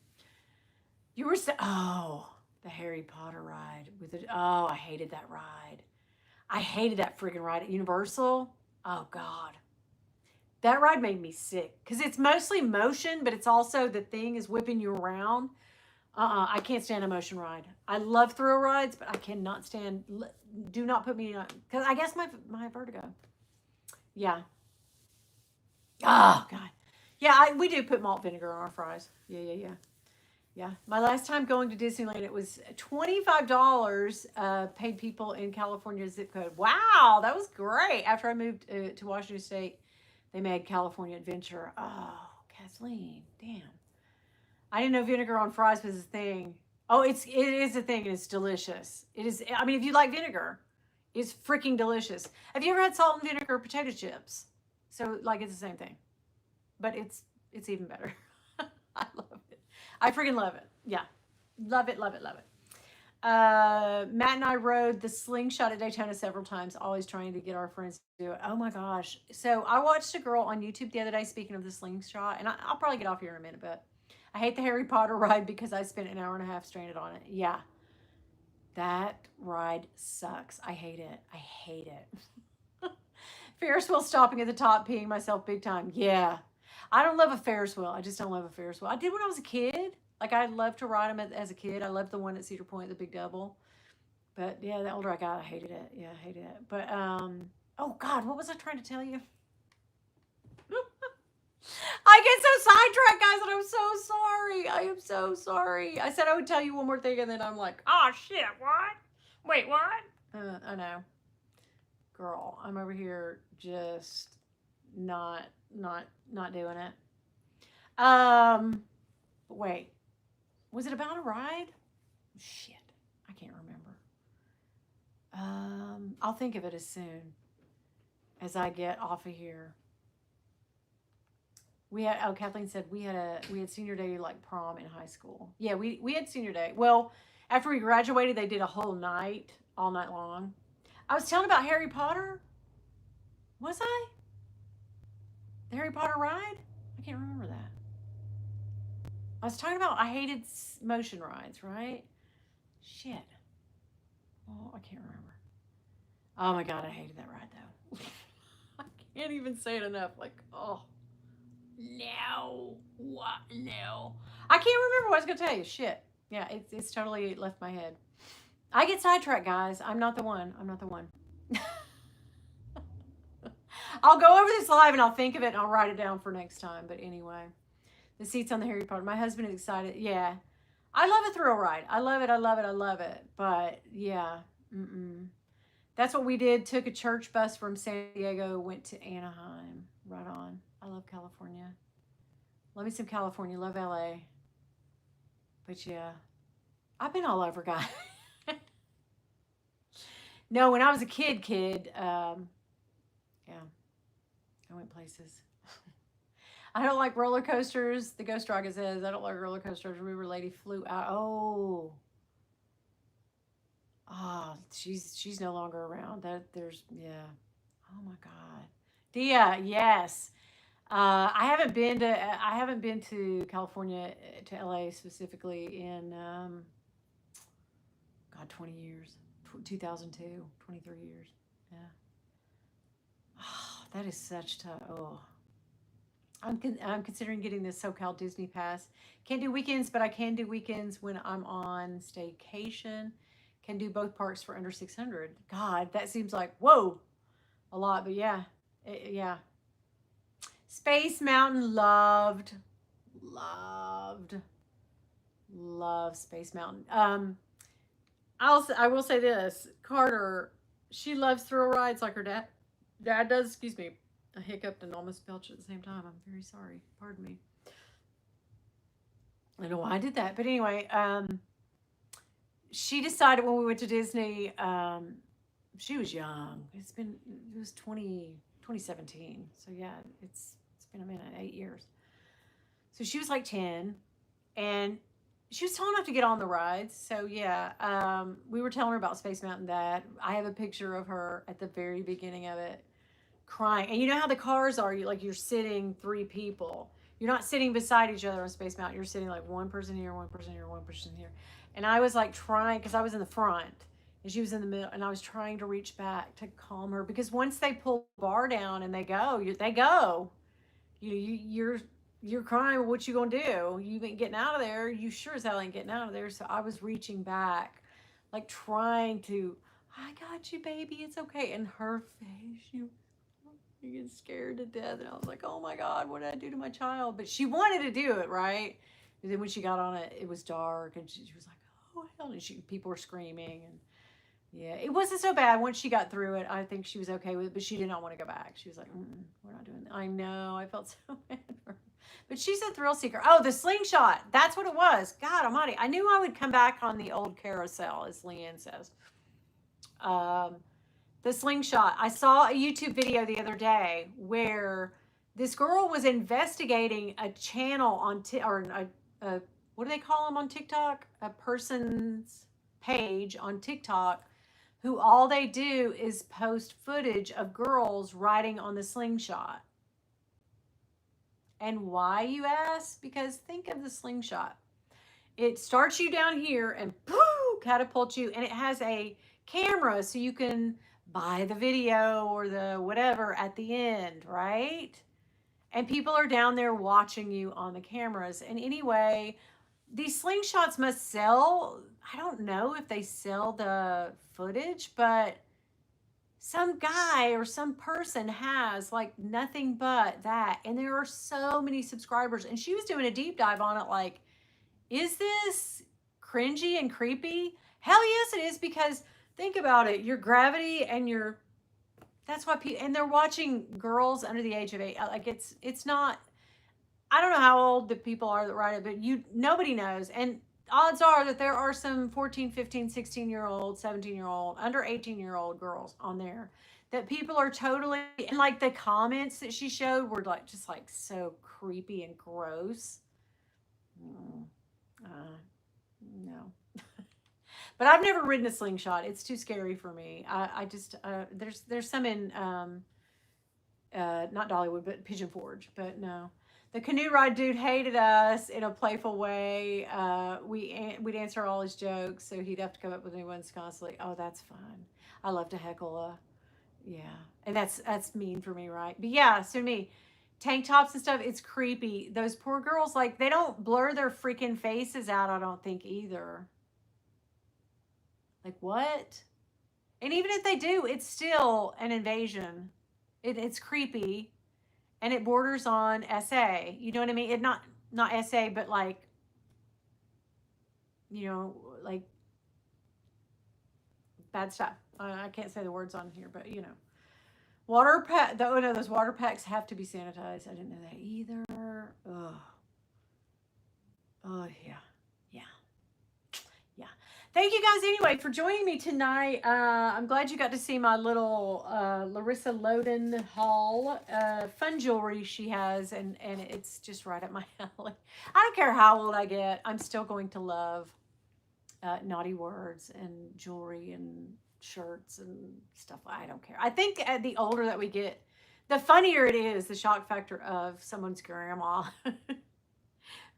You were the Harry Potter ride with it. Oh, I hated that ride. I hated that freaking ride at Universal. Oh God. That ride made me sick because it's mostly motion, but it's also the thing is whipping you around. I can't stand a motion ride. I love thrill rides, but I cannot stand. Do not put me on because I guess my vertigo. Yeah. Oh God. Yeah, we do put malt vinegar on our fries. Yeah. Yeah. My last time going to Disneyland, it was $25. Paid people in California zip code. Wow, that was great. After I moved to Washington State, they made California Adventure. Oh, Kathleen, damn. I didn't know vinegar on fries was a thing. Oh, it is a thing and it's delicious. It is. I mean, if you like vinegar, it's freaking delicious. Have you ever had salt and vinegar potato chips? So like it's the same thing, but it's even better. I love it. I freaking love it. Yeah. Love it. Matt and I rode the slingshot at Daytona several times, always trying to get our friends to do it. Oh my gosh. So I watched a girl on YouTube the other day, speaking of the slingshot, and I'll probably get off here in a minute, but I hate the Harry Potter ride because I spent an hour and a half stranded on it. Yeah. That ride sucks. I hate it. Ferris wheel stopping at the top, peeing myself big time. Yeah. I don't love a Ferris wheel. I just don't love a Ferris wheel. I did when I was a kid. Like, I loved to ride them as a kid. I loved the one at Cedar Point, the big double. But, yeah, the older I got, I hated it. Yeah, I hated it. But, oh, God, what was I trying to tell you? I get so sidetracked, guys, and I'm so sorry. I am so sorry. I said I would tell you one more thing, and then I'm like, oh, shit, what? Wait, what? I know. Girl, I'm over here just not doing it. Wait. Was it about a ride? Shit. I can't remember. I'll think of it as soon as I get off of here. Kathleen said we had senior day like prom in high school. Yeah, we had senior day. Well, after we graduated, they did a whole night, all night long. I was telling about Harry Potter. Was I? The Harry Potter ride? I can't remember that. I was talking about I hated motion rides, right? Shit. Oh, I can't remember. Oh my God, I hated that ride though. I can't even say it enough. Like, oh, no. What? No. I can't remember what I was going to tell you. Shit. Yeah, it's totally left my head. I get sidetracked, guys. I'm not the one. I'll go over this live and I'll think of it and I'll write it down for next time. But anyway, the seats on the Harry Potter. My husband is excited. Yeah. I love a thrill ride. I love it. But yeah. That's what we did. Took a church bus from San Diego, went to Anaheim. Right on. I love California. Love me some California. Love LA. But yeah. I've been all over, guys. No, when I was a kid, yeah. I went places. I don't like roller coasters. The Ghost Dragon says, I don't like roller coasters. River Lady flew out. Oh, she's no longer around. Yeah. Oh my God. Dia, yes. I haven't been to California, to LA specifically in, God, 20 years. 2002, 23 years. Yeah. Oh, that is such tough. Oh. I'm considering getting this SoCal Disney Pass. Can't do weekends, but I can do weekends when I'm on staycation. Can do both parks for under 600. God, that seems like, whoa, a lot, but yeah. Yeah. Space Mountain loved, loved, love Space Mountain. I will say this, Carter, she loves thrill rides like her dad does. Excuse me, I hiccuped and almost belched at the same time. I'm very sorry. Pardon me. I don't know why I did that, but anyway, she decided when we went to Disney. She was young. It was 2017. So yeah, it's been a minute, 8 years. So she was like 10, and she was tall enough to get on the rides. So yeah, we were telling her about Space Mountain. That I have a picture of her at the very beginning of it, crying. And you know how the cars are? You're sitting 3 people. You're not sitting beside each other on Space Mountain. You're sitting like one person here, one person here, one person here. And I was like trying, because I was in the front and she was in the middle, and I was trying to reach back to calm her, because once they pull the bar down and they go, they go. You're crying. What you gonna do? You ain't getting out of there. You sure as hell ain't getting out of there. So I was reaching back, like trying to. I got you, baby. It's okay. And her face, you get scared to death. And I was like, oh my God, what did I do to my child? But she wanted to do it, right? And then when she got on it, it was dark, and she was like, oh hell, and people were screaming, and yeah, it wasn't so bad. Once she got through it, I think she was okay with it, but she did not want to go back. She was like, we're not doing that. I know. I felt so bad for her. But she's a thrill seeker. Oh, the slingshot. That's what it was. God almighty. I knew I would come back on the old carousel, as Leanne says. The slingshot. I saw a YouTube video the other day where this girl was investigating a channel on what do they call them on TikTok? A person's page on TikTok, who all they do is post footage of girls riding on the slingshot. And why, you ask? Because think of the slingshot. It starts you down here and catapults you, and it has a camera so you can buy the video or the whatever at the end, right? And people are down there watching you on the cameras. And anyway, these slingshots must sell. I don't know if they sell the footage, but some guy or some person has like nothing but that. And there are so many subscribers. And she was doing a deep dive on it like, is this cringy and creepy? Hell yes it is, because think about it. Your gravity and that's why people, and they're watching girls under the age of 8. Like it's not, I don't know how old the people are that ride it, but nobody knows. And odds are that there are some 14, 15, 16-year-old, 17-year-old, under 18-year-old girls on there that people are totally, and like the comments that she showed were like, just like so creepy and gross. No. But I've never ridden a slingshot. It's too scary for me. I just, there's some in, not Dollywood, but Pigeon Forge, but no. The canoe ride dude hated us in a playful way. We'd answer all his jokes, so he'd have to come up with new ones constantly. Oh, that's fun. I love to heckle. Yeah, and that's mean for me, right? But yeah, so me, tank tops and stuff. It's creepy. Those poor girls, like they don't blur their freaking faces out. I don't think either. Like what? And even if they do, it's still an invasion. It's creepy. And it borders on SA. You know what I mean? It not SA, but like, like bad stuff. I can't say the words on here, but water pack. Oh no, those water packs have to be sanitized. I didn't know that either. Ugh. Oh yeah. Thank you guys anyway for joining me tonight. I'm glad you got to see my little Larissa Loden haul. Fun jewelry she has, and it's just right up my alley. I don't care how old I get. I'm still going to love naughty words and jewelry and shirts and stuff. I don't care. I think the older that we get, the funnier it is, the shock factor of someone's grandma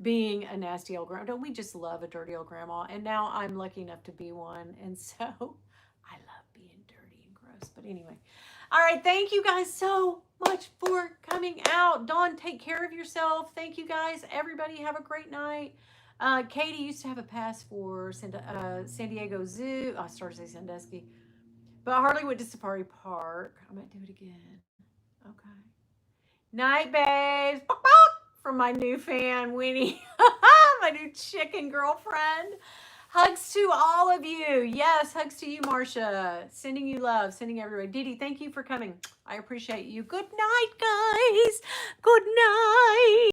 being a nasty old grandma. Don't we just love a dirty old grandma? And now I'm lucky enough to be one. And so I love being dirty and gross. But anyway. All right. Thank you guys so much for coming out. Dawn, take care of yourself. Thank you guys. Everybody have a great night. Katie used to have a pass for San Diego Zoo. Oh, I started to say Sandusky. But Harley went to Safari Park. I might do it again. Okay. Night, babes. Bok, bok, from my new fan, Winnie. My new chicken girlfriend. Hugs to all of you. Yes, hugs to you, Marcia. Sending you love, sending everywhere. Dee Dee, thank you for coming. I appreciate you. Good night, guys. Good night.